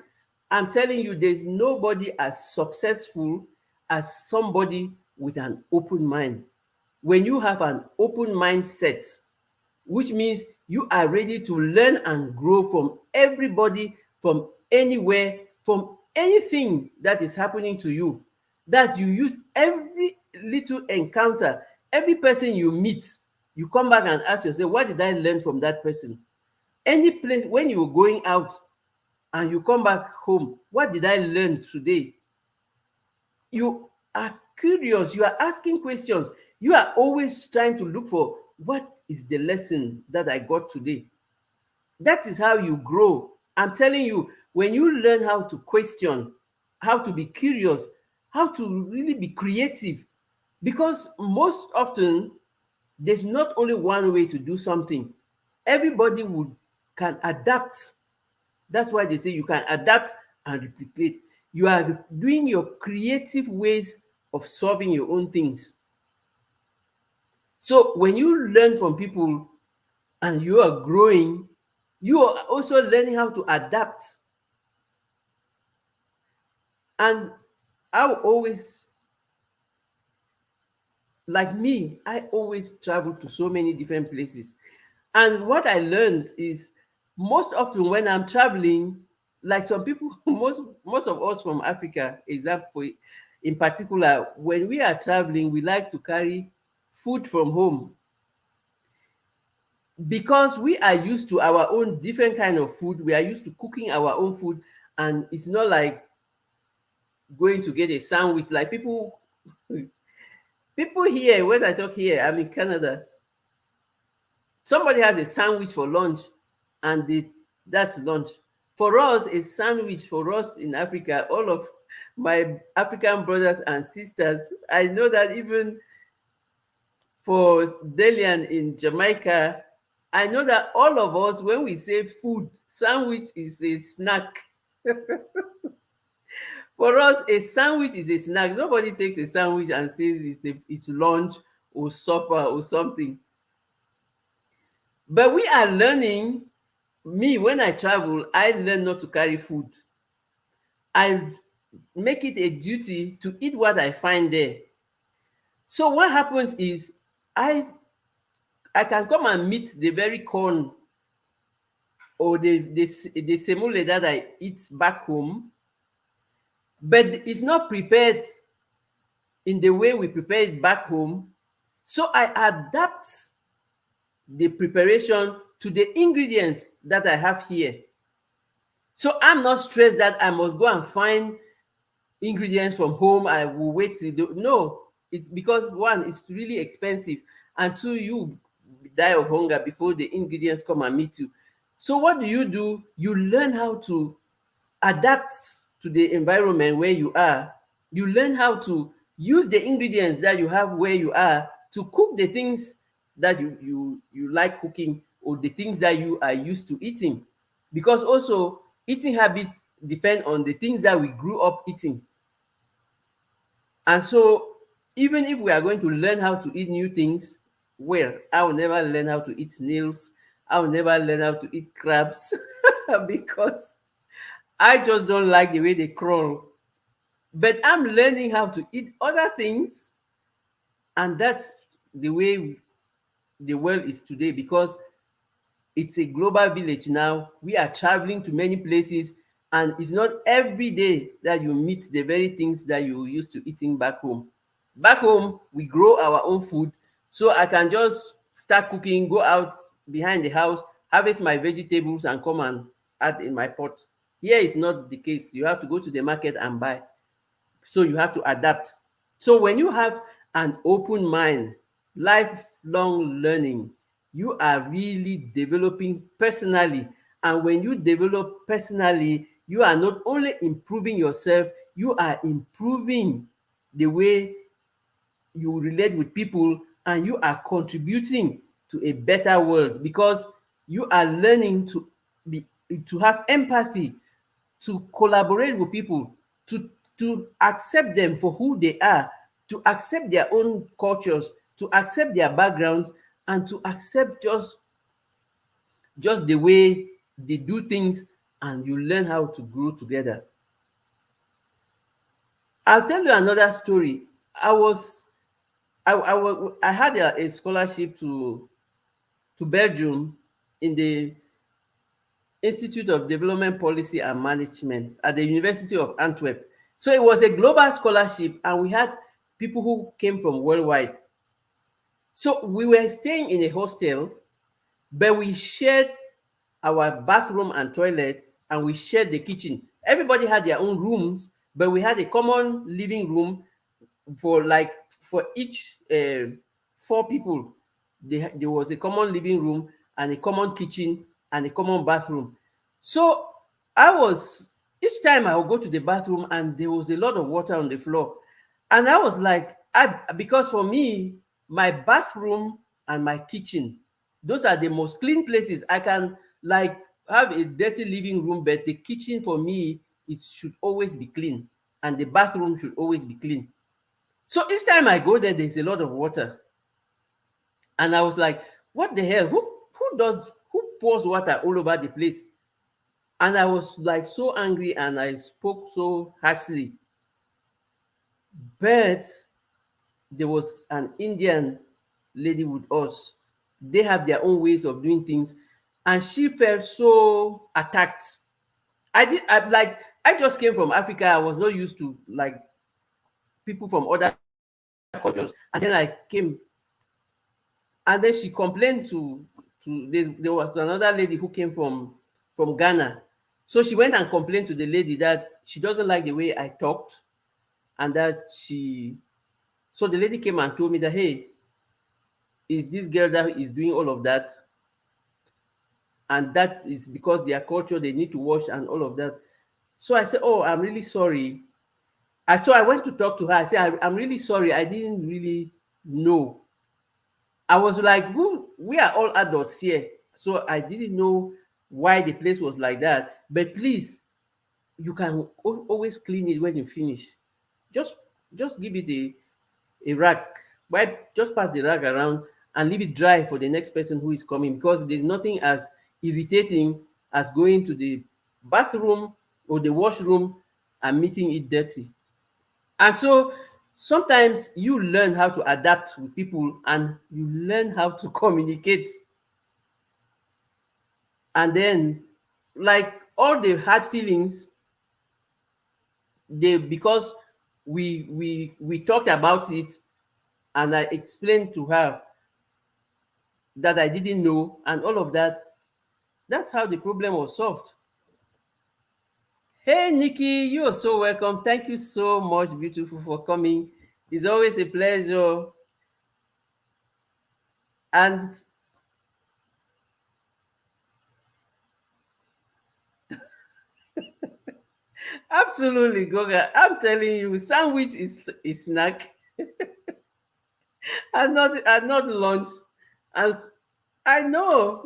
I'm telling you, there's nobody as successful as somebody with an open mind. When you have an open mindset, which means you are ready to learn and grow from everybody, from anywhere, from anything that is happening to you, that you use every little encounter, every person you meet, you come back and ask yourself, what did I learn from that person? Any place, when you're going out and you come back home, what did I learn today? You are curious, you are asking questions, you are always trying to look for, what is the lesson that I got today? That is how you grow. I'm telling you, when you learn how to question, how to be curious, how to really be creative, because most often there's not only one way to do something. Everybody would can adapt. That's why they say you can adapt and replicate. You are doing your creative ways of solving your own things. So when you learn from people and you are growing, you are also learning how to adapt. And I will always, like me, I always travel to so many different places. And what I learned is, most often when I'm traveling, like some people, most of us from Africa, example, in particular, when we are traveling, we like to carry food from home because we are used to our own different kind of food. We are used to cooking our own food, and it's not like going to get a sandwich like people here. When I talk here, I'm in Canada. Somebody has a sandwich for lunch, and that's lunch. For us, a sandwich for us in Africa, all of my African brothers and sisters, I know that even for Delian in Jamaica, I know that all of us, when we say food, sandwich is a snack. For us, a sandwich is a snack. Nobody takes a sandwich and says it's lunch or supper or something. But we are learning. Me, when I travel, I learn not to carry food. I make it a duty to eat what I find there. So what happens is, I I can come and meet the very corn or the semole that I eat back home, but it's not prepared in the way we prepare it back home. So I adapt the preparation to the ingredients that I have here. So I'm not stressed that I must go and find ingredients from home. I will wait till no. It's because, one, it's really expensive, and two, you die of hunger before the ingredients come and meet you. So what do? You learn how to adapt to the environment where you are. You learn how to use the ingredients that you have where you are to cook the things that you like cooking, or the things that you are used to eating, because also eating habits depend on the things that we grew up eating. And so, even if we are going to learn how to eat new things, well, I will never learn how to eat snails. I will never learn how to eat crabs because I just don't like the way they crawl. But I'm learning how to eat other things, and that's the way the world is today, because it's a global village now. We are traveling to many places, and it's not every day that you meet the very things that you used to eating back home. Back home, we grow our own food, so I can just start cooking, go out behind the house, harvest my vegetables, and come and add in my pot. Here is not the case. You have to go to the market and buy. So you have to adapt. So when you have an open mind, lifelong learning, you are really developing personally. And when you develop personally, you are not only improving yourself, you are improving the way you relate with people, and you are contributing to a better world, because you are learning be to have empathy, to collaborate with people, to accept them for who they are, to accept their own cultures, to accept their backgrounds, and to accept just the way they do things, and you learn how to grow together. I'll tell you another story. I had a scholarship to Belgium in the Institute of Development Policy and Management at the University of Antwerp. So it was a global scholarship, and we had people who came from worldwide. So we were staying in a hostel, but we shared our bathroom and toilet, and we shared the kitchen. Everybody had their own rooms, but we had a common living room for each four people. There was a common living room and a common kitchen and a common bathroom. So I was each time I would go to the bathroom, and there was a lot of water on the floor. And I was like, because for me, my bathroom and my kitchen, those are the most clean places. I can like have a dirty living room, but the kitchen for me, it should always be clean, and the bathroom should always be clean. So each time I go there, there's a lot of water. And I was like, what the hell? Who pours water all over the place? And I was like so angry, and I spoke so harshly. But there was an Indian lady with us. They have their own ways of doing things, and she felt so attacked. I just came from Africa. I was not used to like people from other cultures, and then I came, and then she complained to there was another lady who came from Ghana. So she went and complained to the lady that she doesn't like the way I talked, and that she so the lady came and told me that, hey, is this girl that is doing all of that, and that is because their culture, they need to wash and all of that. So I said, oh, I'm really sorry. I went to talk to her. I said, I'm really sorry, I didn't really know. I was like, who, we are all adults here, so I didn't know why the place was like that. But please, you can always clean it when you finish. Just just give it a rag. Wipe, just pass the rag around and leave it dry for the next person who is coming, because there's nothing as irritating as going to the bathroom or the washroom and meeting it dirty. And so sometimes you learn how to adapt with people, and you learn how to communicate. And then, like, all the hard feelings, they because we talked about it, and I explained to her that I didn't know and all of that. That's how the problem was solved. Hey Nikki, you are so welcome. Thank you so much, beautiful, for coming. It's always a pleasure. And absolutely, Goga. I'm telling you, sandwich is snack and not lunch. And I know,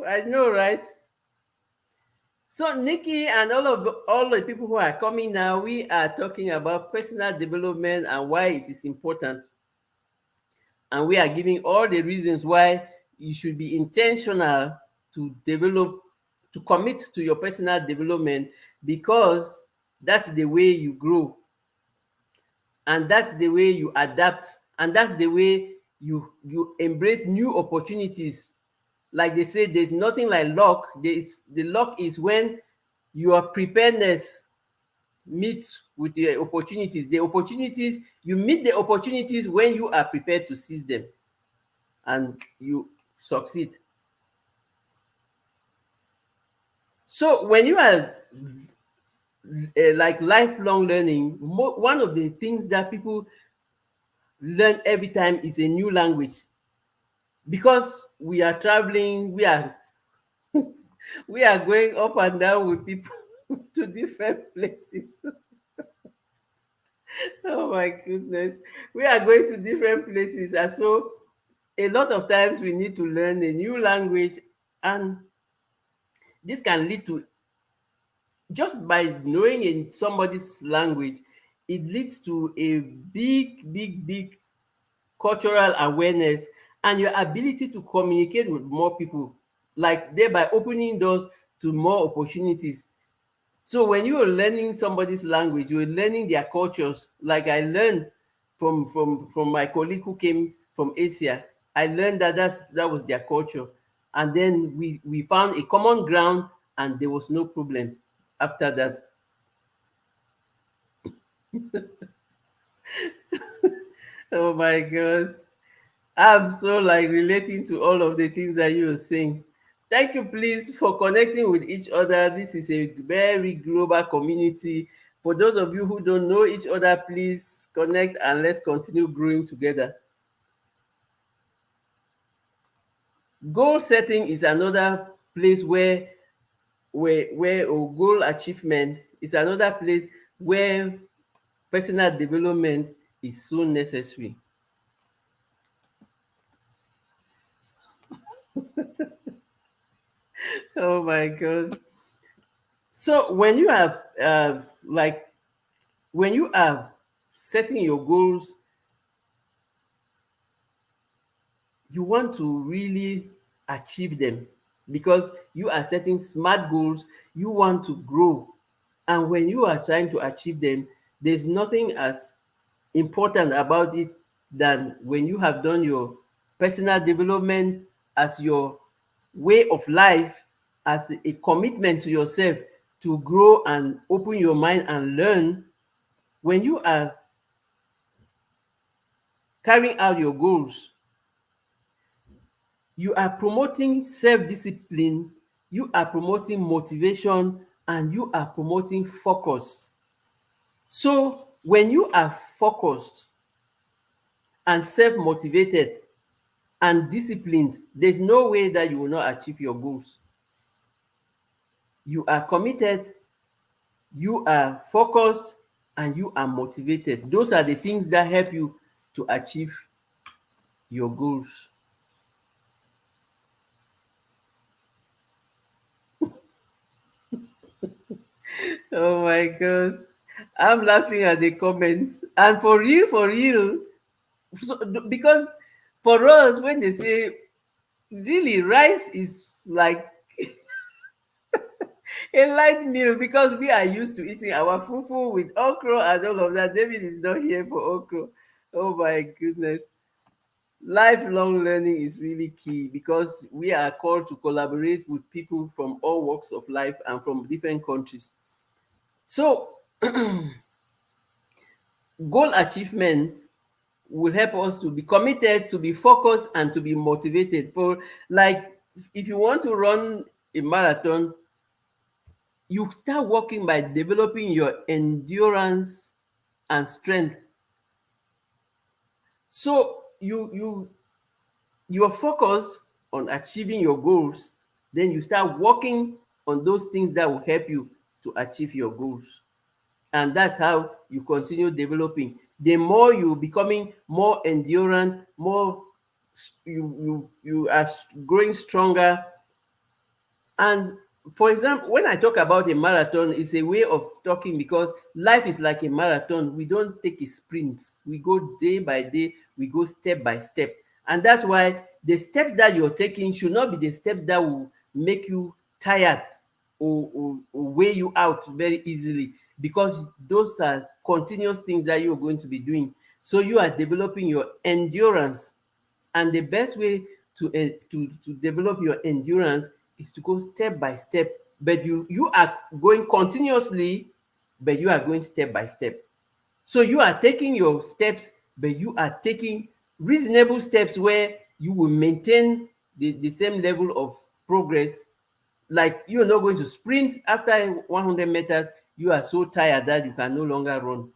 right? So Nikki and all the people who are coming now, we are talking about personal development and why it is important. And we are giving all the reasons why you should be intentional to develop, to commit to your personal development, because that's the way you grow, and that's the way you adapt, and that's the way you embrace new opportunities. Like they say, there's nothing like luck. The luck is when your preparedness meets with the opportunities. The opportunities, you meet the opportunities when you are prepared to seize them, and you succeed. So when you are like lifelong learning, one of the things that people learn every time is a new language, because we are traveling, we are going up and down with people to different places. Oh my goodness, we are going to different places, and so a lot of times we need to learn a new language. And this can lead to, just by knowing in somebody's language, it leads to a big cultural awareness and your ability to communicate with more people, like thereby opening doors to more opportunities. So when you are learning somebody's language, you're learning their cultures. Like I learned from my colleague who came from Asia. I learned that that was their culture, and then we found a common ground, and there was no problem after that. Oh my God. I'm so like relating to all of the things that you are saying. Thank you, please, for connecting with each other. This is a very global community. For those of you who don't know each other, please connect and let's continue growing together. Goal setting is another place where or goal achievement is another place where personal development is so necessary. Oh my God. So when you are like when you are setting your goals, you want to really achieve them, because you are setting smart goals. You want to grow, and when you are trying to achieve them, there's nothing as important about it than when you have done your personal development as your way of life, as a commitment to yourself to grow and open your mind and learn. When you are carrying out your goals, you are promoting self-discipline, you are promoting motivation, and you are promoting focus. So when you are focused and self-motivated and disciplined, there's no way that you will not achieve your goals. You are committed, you are focused, and you are motivated. Those are the things that help you to achieve your goals. Oh my God. I'm laughing at the comments. And for real, so, because for us, when they say really rice is like a light meal, because we are used to eating our fufu with okra and all of that. David is not here for okra. Oh my goodness. Lifelong learning is really key because we are called to collaborate with people from all walks of life and from different countries. So, goal achievement will help us to be committed, to be focused, and to be motivated. For like, if you want to run a marathon, you start working by developing your endurance and strength. So you're focused on achieving your goals, then you start working on those things that will help you to achieve your goals. And that's how you continue developing. The more you becoming more endurant, more you are growing stronger. And for example, when I talk about a marathon, it's a way of talking because life is like a marathon. We don't take a sprint. We go day by day, we go step by step. And that's why the steps that you're taking should not be the steps that will make you tired or weigh you out very easily, because those are continuous things that you're going to be doing. So you are developing your endurance, and the best way to develop your endurance is to go step by step. But you are going continuously, but you are going step by step. So you are taking your steps, but you are taking reasonable steps where you will maintain the same level of progress. Like, you're not going to sprint after 100 meters, you are so tired that you can no longer run.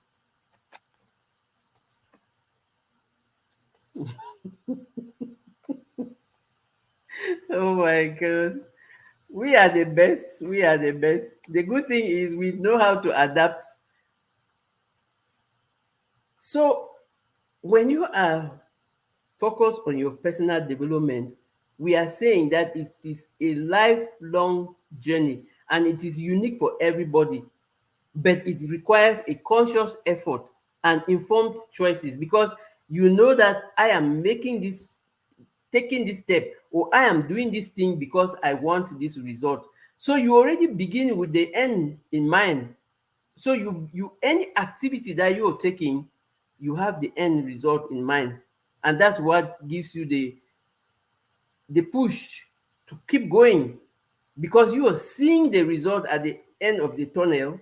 Oh my God. We are the best. We are the best. The good thing is we know how to adapt. So when you are focused on your personal development, we are saying that it is a lifelong journey and it is unique for everybody, but it requires a conscious effort and informed choices, because you know that I am making this, taking this step, or I am doing this thing because I want this result. So you already begin with the end in mind. So you any activity that you're taking, you have the end result in mind, and that's what gives you the push to keep going, because you are seeing the result at the end of the tunnel,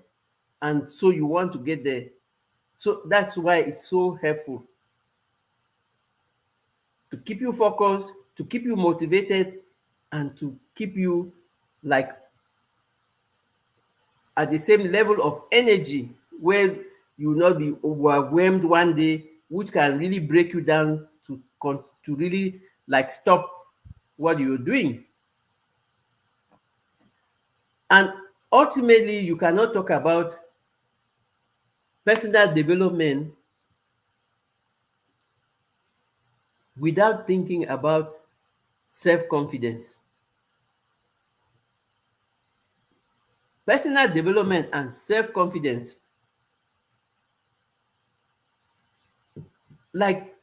and so you want to get there. So that's why it's so helpful to keep you focused, to keep you motivated, and to keep you like at the same level of energy, where you will not be overwhelmed one day, which can really break you down to really like stop what you're doing. And ultimately, you cannot talk about personal development without thinking about self-confidence. Personal development and self-confidence, like,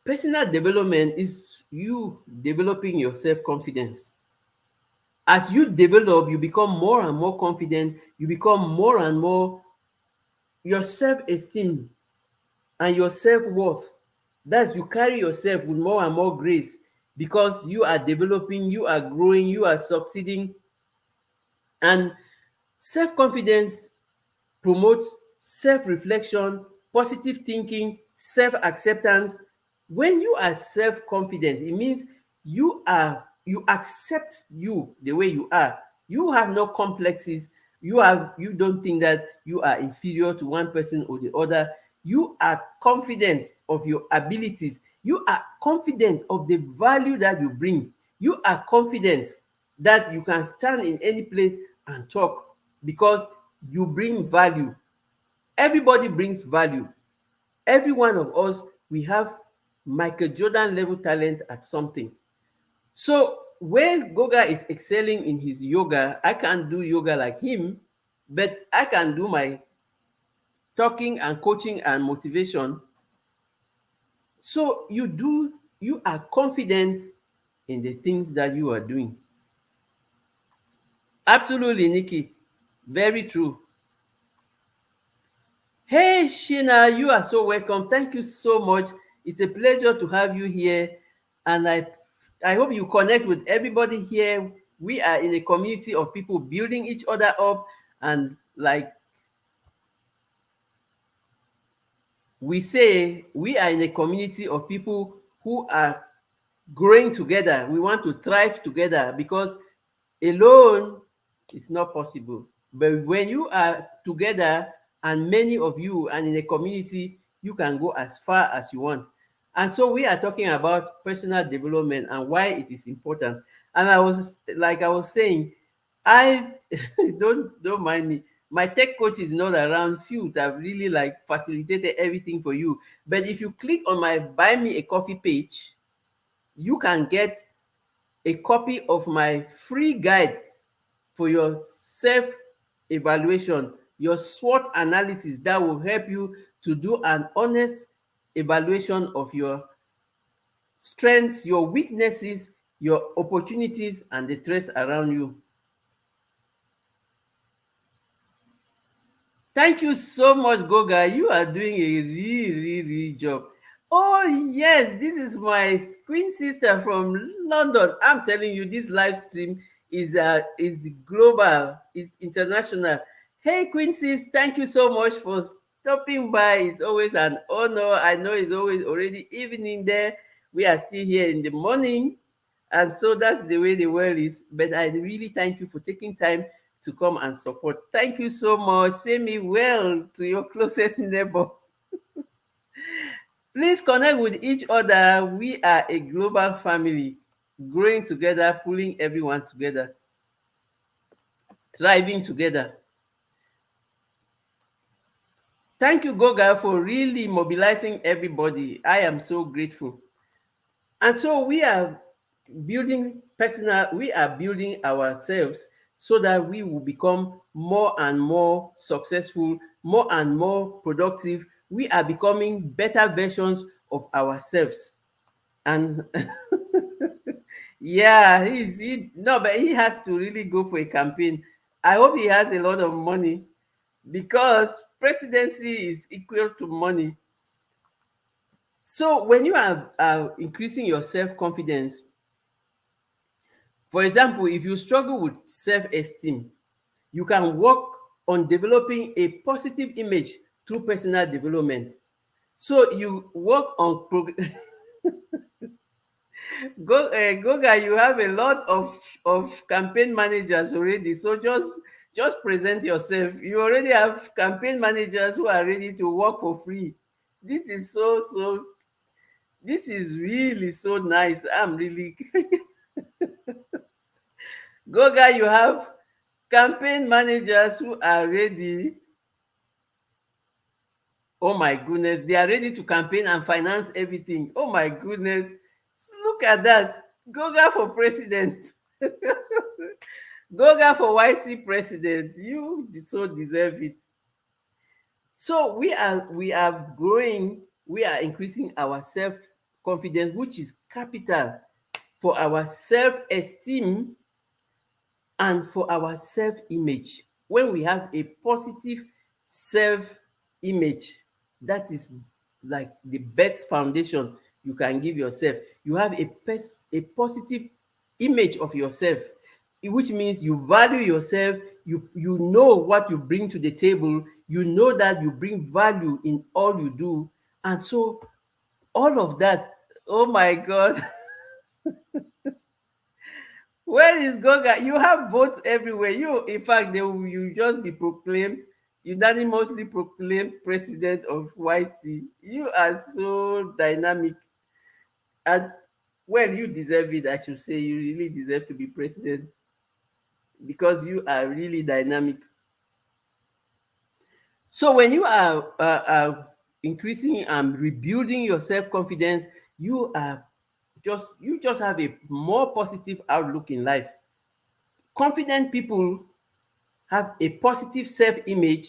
personal development is you developing your self-confidence. As you develop, you become more and more confident, you become more and more, your self-esteem and your self-worth. That's, you carry yourself with more and more grace because you are developing, you are growing, you are succeeding. And self-confidence promotes self-reflection, positive thinking, self-acceptance. When you are self-confident, it means you accept you the way you are. You have no complexes. You don't think that you are inferior to one person or the other. You are confident of your abilities. You are confident of the value that you bring. You are confident that you can stand in any place and talk because you bring value. Everybody brings value. Every one of us, we have Michael Jordan level talent at something. So when Goga is excelling in his yoga, I can't do yoga like him, but I can do my talking and coaching and motivation. So you are confident in the things that you are doing. Absolutely, Nikki. Very true. Hey, Sheena, you are so welcome. Thank you so much. It's a pleasure to have you here. And I hope you connect with everybody here. We are in a community of people building each other up. And like we say, we are in a community of people who are growing together. We want to thrive together because alone it's not possible. But when you are together and many of you and in a community, you can go as far as you want. And so we are talking about personal development and why it is important. And I was saying, I don't mind me. My tech coach is not around. She would have really like facilitated everything for you. But if you click on my buy me a coffee page, you can get a copy of my free guide for your self evaluation, your SWOT analysis that will help you to do an honest evaluation of your strengths, your weaknesses, your opportunities, and the threats around you. Thank you so much, Goga. You are doing a really job. Oh, yes, this is my queen sister from London. I'm telling you, this live stream is global, is international. Hey, queen sis, thank you so much for stopping by. It's always an honor. I know it's always already evening there. We are still here in the morning. And so that's the way the world is. But I really thank you for taking time to come and support. Thank you so much. Say me well to your closest neighbor. Please connect with each other. We are a global family, growing together, pulling everyone together, thriving together. Thank you, Goga, for really mobilizing everybody. I am so grateful. And so we are building ourselves so that we will become more and more successful, more and more productive. We are becoming better versions of ourselves. And yeah, but he has to really go for a campaign. I hope he has a lot of money because presidency is equal to money. So when you are increasing your self-confidence, for example, if you struggle with self-esteem, you can work on developing a positive image through personal development. So you work on Goga, you have a lot of campaign managers already. So just present yourself. You already have campaign managers who are ready to work for free. This is this is really so nice. I'm really Goga, you have campaign managers who are ready. Oh my goodness, they are ready to campaign and finance everything. Oh my goodness, look at that. Goga for president. Goga for YT president. You so deserve it. So we are growing, we are increasing our self confidence, which is capital for our self esteem and for our self image. When we have a positive self image, that is like the best foundation you can give yourself. You have a positive image of yourself, which means you value yourself. You know what you bring to the table. You know that you bring value in all you do. And so all of that, oh my God. Where is Goga? You have votes everywhere. You, in fact, you just be proclaimed, unanimously proclaimed president of YT. You are so dynamic. And well, you deserve it, I should say. You really deserve to be president because you are really dynamic. So when you are increasing and rebuilding your self-confidence, you just have a more positive outlook in life. Confident people have a positive self-image,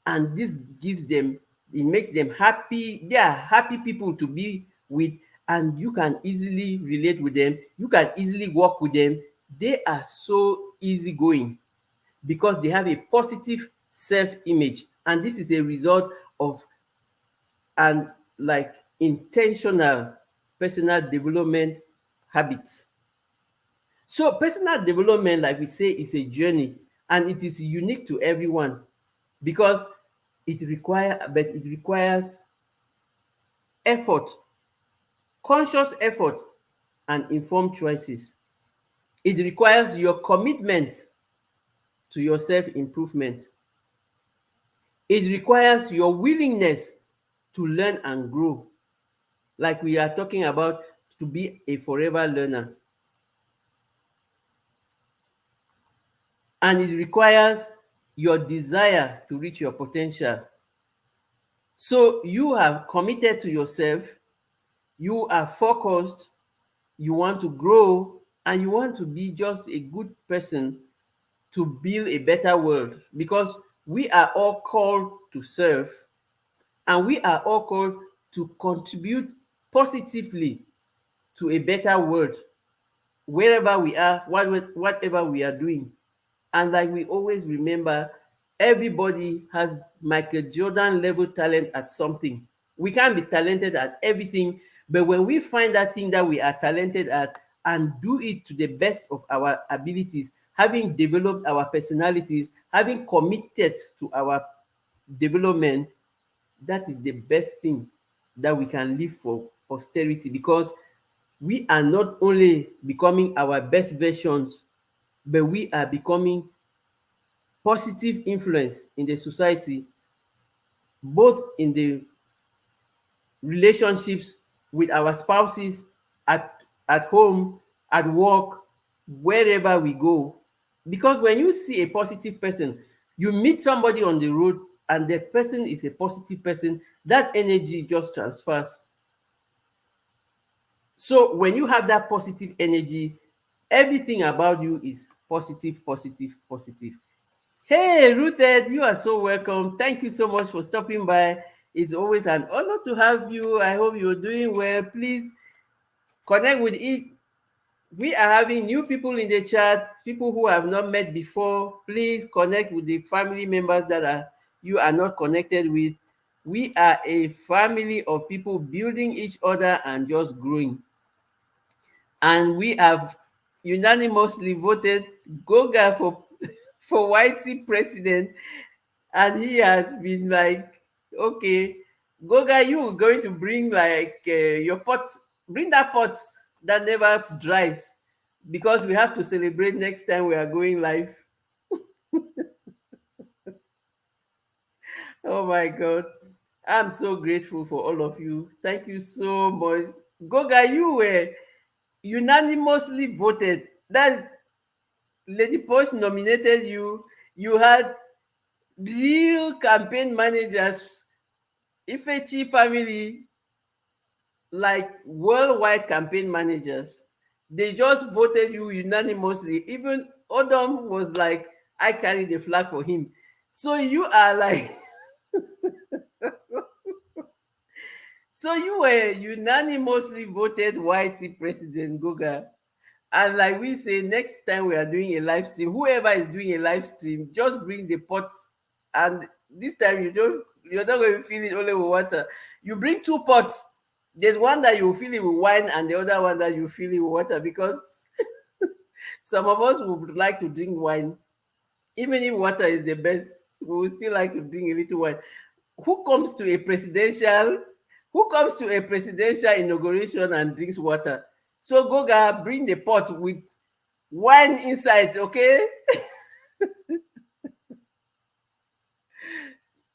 and this gives them, it makes them happy. They are happy people to be with, and you can easily relate with them. You can easily work with them. They are so easygoing because they have a positive self-image, and this is a result of an like intentional personal development habits. So personal development, like we say, is a journey, and it is unique to everyone because it requires effort, conscious effort, and informed choices. It requires your commitment to your self-improvement. It requires your willingness to learn and grow, like we are talking about, to be a forever learner. And it requires your desire to reach your potential. So you are committed to yourself, you are focused, you want to grow, and you want to be just a good person to build a better world, because we are all called to serve, and we are all called to contribute positively to a better world wherever we are, whatever we are doing. And like we always remember, everybody has Michael Jordan level talent at something. We can't be talented at everything, but when we find that thing that we are talented at and do it to the best of our abilities, having developed our personalities, having committed to our development, that is the best thing that we can leave for posterity, because we are not only becoming our best versions, but we are becoming positive influence in the society, both in the relationships with our spouses, at home, at work, wherever we go. Because when you see a positive person, you meet somebody on the road and the person is a positive person, that energy just transfers. So when you have that positive energy, everything about you is positive, positive, positive. Hey, Ruthed, you are so welcome. Thank you so much for stopping by. It's always an honor to have you. I hope you're doing well. Please connect with it. We are having new people in the chat, people who have not met before. Please connect with the family members that you are not connected with. We are a family of people building each other and just growing. And we have unanimously voted Goga for for YT president, and he has been like, okay, Goga, you going to bring like your pot, bring that pot that never dries, because we have to celebrate next time we are going live. Oh my God. I'm so grateful for all of you. Thank you so much. Goga, you were unanimously voted. That Lady Post nominated you. You had real campaign managers, Ifechi family, like worldwide campaign managers. They just voted you unanimously. Even Odom was like, I carry the flag for him. So you are like, so you were unanimously voted YT President Goga. And like we say, next time we are doing a live stream, whoever is doing a live stream, just bring the pot. And this time You're not going to fill it only with water. You bring two pots. There's one that you fill it with wine, and the other one that you fill it with water, because some of us would like to drink wine. Even if water is the best, we would still like to drink a little wine. Who comes to a presidential who comes to a presidential inauguration and drinks water? So Goga, bring the pot with wine inside, okay?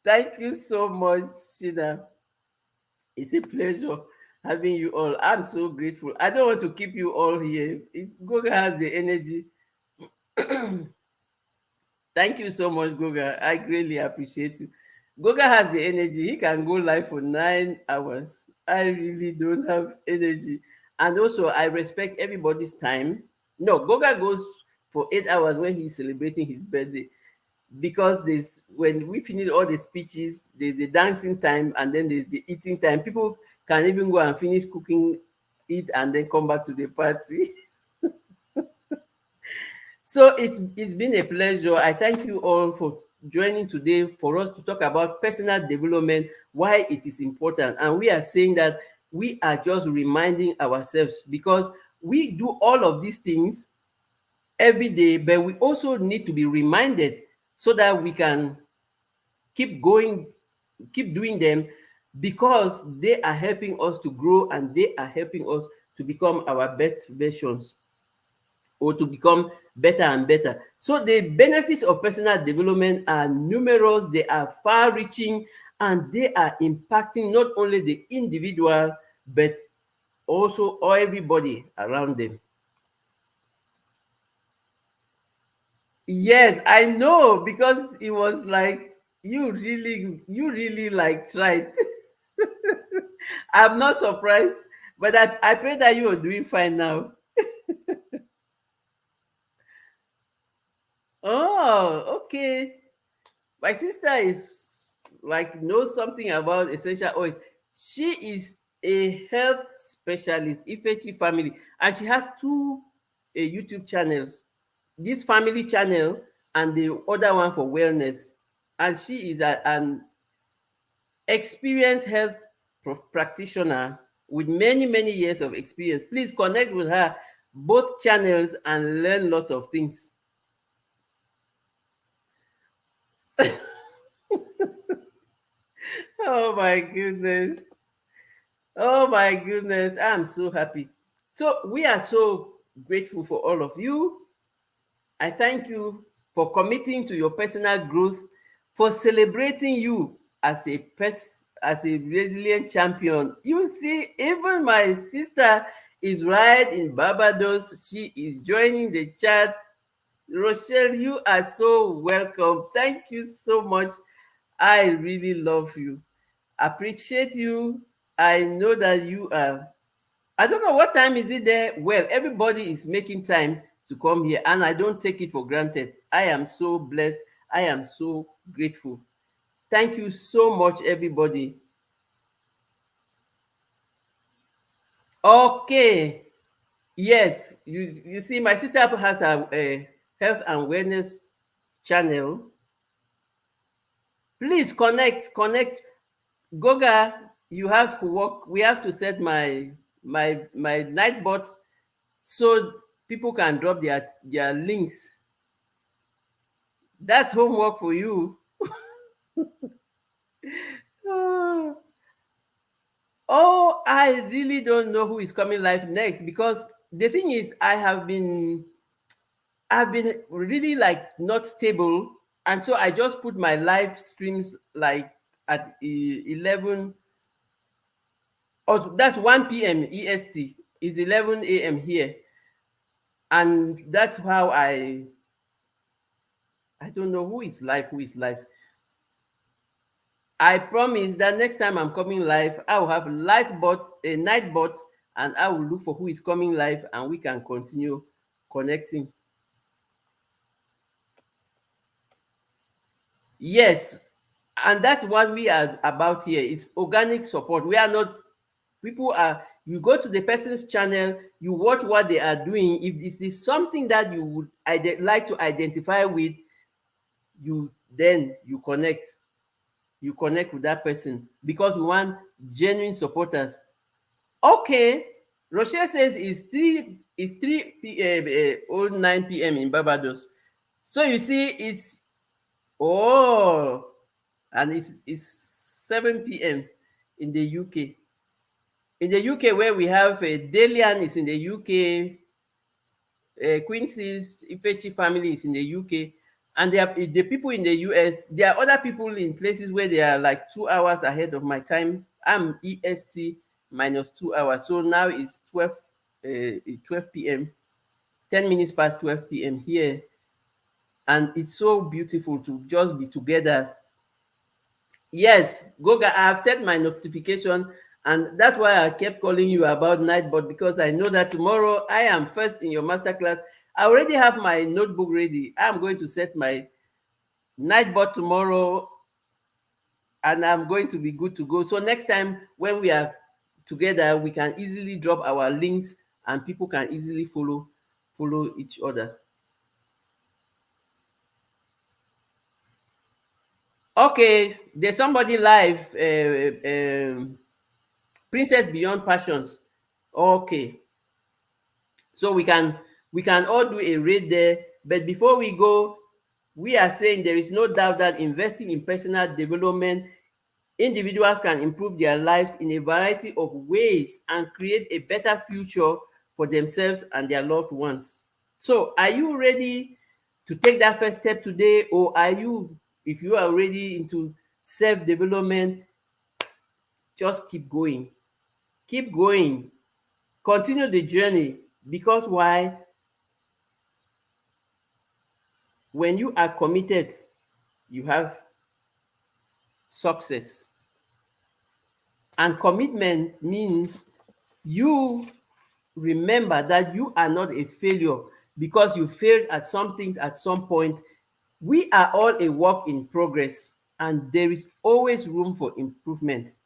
Thank you so much, Shida. It's a pleasure having you all. I'm so grateful. I don't want to keep you all here. Goga has the energy. Thank you so much, Goga. I greatly appreciate you. Goga has the energy. He can go live for 9 hours. I really don't have energy. And also, I respect everybody's time. No, Goga goes for 8 hours when he's celebrating his birthday, because there's when we finish all the speeches, there's the dancing time, and then there's the eating time. People can even go and finish cooking, eat, and then come back to the party. So it's been a pleasure. I thank you all for joining today for us to talk about personal development, why it is important. And we are saying that we are just reminding ourselves, because we do all of these things every day, but we also need to be reminded so that we can keep going, keep doing them, because they are helping us to grow, and they are helping us to become our best versions, or to become better and better. So the benefits of personal development are numerous, they are far reaching, and they are impacting not only the individual, but also everybody around them. Yes, I know, because it was like you really like tried. I'm not surprised, but I pray that you are doing fine now. Oh, okay. My sister is like knows something about essential oils. She is a health specialist, Ifechi family, and she has two YouTube channels. This family channel and the other one for wellness. And she is an experienced health practitioner with many, many years of experience. Please connect with her, both channels, and learn lots of things. Oh my goodness. Oh my goodness. I'm so happy. So we are so grateful for all of you. I thank you for committing to your personal growth, for celebrating you as as a resilient champion. You see, even my sister is right in Barbados. She is joining the chat. Rochelle, you are so welcome. Thank you so much. I really love you. Appreciate you. I know that you are. I don't know what time is it there. Well, everybody is making time to come here, and I don't take it for granted. I am so blessed. I am so grateful. Thank you so much, everybody. Okay. Yes, you see, my sister has a health and wellness channel. Please connect. Goga, you have to work. We have to set my night bot so people can drop their links. That's homework for you. Oh, oh, I really don't know who is coming live next, because the thing is, I've been really like not stable, and so I just put my live streams like at 11, or that's 1 p.m. EST, is 11 a.m. here, and that's how I don't know who is live. I promise that next time I'm coming live, I will have live bot, a night bot, and I will look for who is coming live, and we can continue connecting. Yes, and that's what we are about here. Is organic support. We are not people are you go to the person's channel, you watch what they are doing. If this is something that you would like to identify with, you then you connect. you connect with that person, because we want genuine supporters. Okay, Rochelle says it's 9 p.m. in Barbados. So you see, it's oh, and it's 7 p.m. in the UK. In the UK, where we have Delian is in the UK, Quincy's Ifechi family is in the UK, and there are the people in the US. There are other people in places where they are like 2 hours ahead of my time. I'm EST minus 2 hours, so now it's 12 p.m. 10 minutes past 12 p.m. here, and it's so beautiful to just be together. Yes, Goga, I have set my notification, and that's why I kept calling you about Nightbot, because I know that tomorrow I am first in your masterclass. I already have my notebook ready. I'm going to set my Nightbot tomorrow, and I'm going to be good to go. So next time when we are together, we can easily drop our links, and people can easily follow each other. Okay, there's somebody live. Princess Beyond Passions. Okay, so we can all do a raid there. But before we go, we are saying there is no doubt that investing in personal development, individuals can improve their lives in a variety of ways and create a better future for themselves and their loved ones. So are you ready to take that first step today, or are you, if you are already into self-development, just keep going. Keep going. Continue the journey, because why? When you are committed, you have success. And commitment means you remember that you are not a failure because you failed at some things at some point. We are all a work in progress, and there is always room for improvement.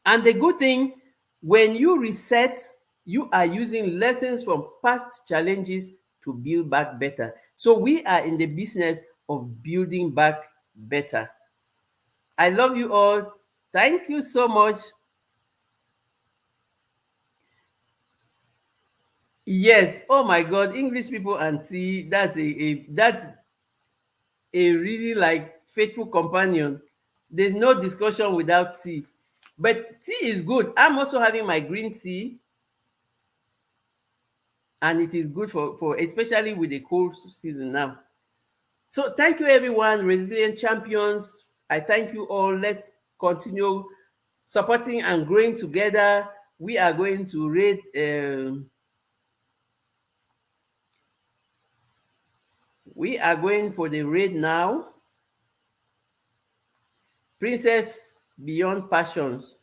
And the good thing, when you reset, you are using lessons from past challenges to build back better. So we are in the business of building back better. I love you all. Thank you so much. Yes. Oh my God, English people and tea. That's a really like faithful companion. There's no discussion without tea. But tea is good. I'm also having my green tea, and it is good for especially with the cold season now. So thank you everyone, resilient champions. I thank you all. Let's continue supporting and growing together. We are going to rate we are going for the raid now. Princess Beyond Passions.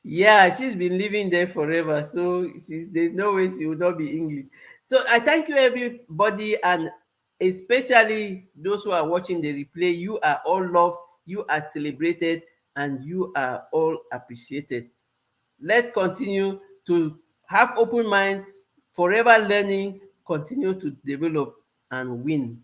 Yeah, she's been living there forever, so there's no way she would not be English. So I thank you, everybody, and especially those who are watching the replay. You are all loved, you are celebrated, and you are all appreciated. Let's continue to have open minds, forever learning, continue to develop and win.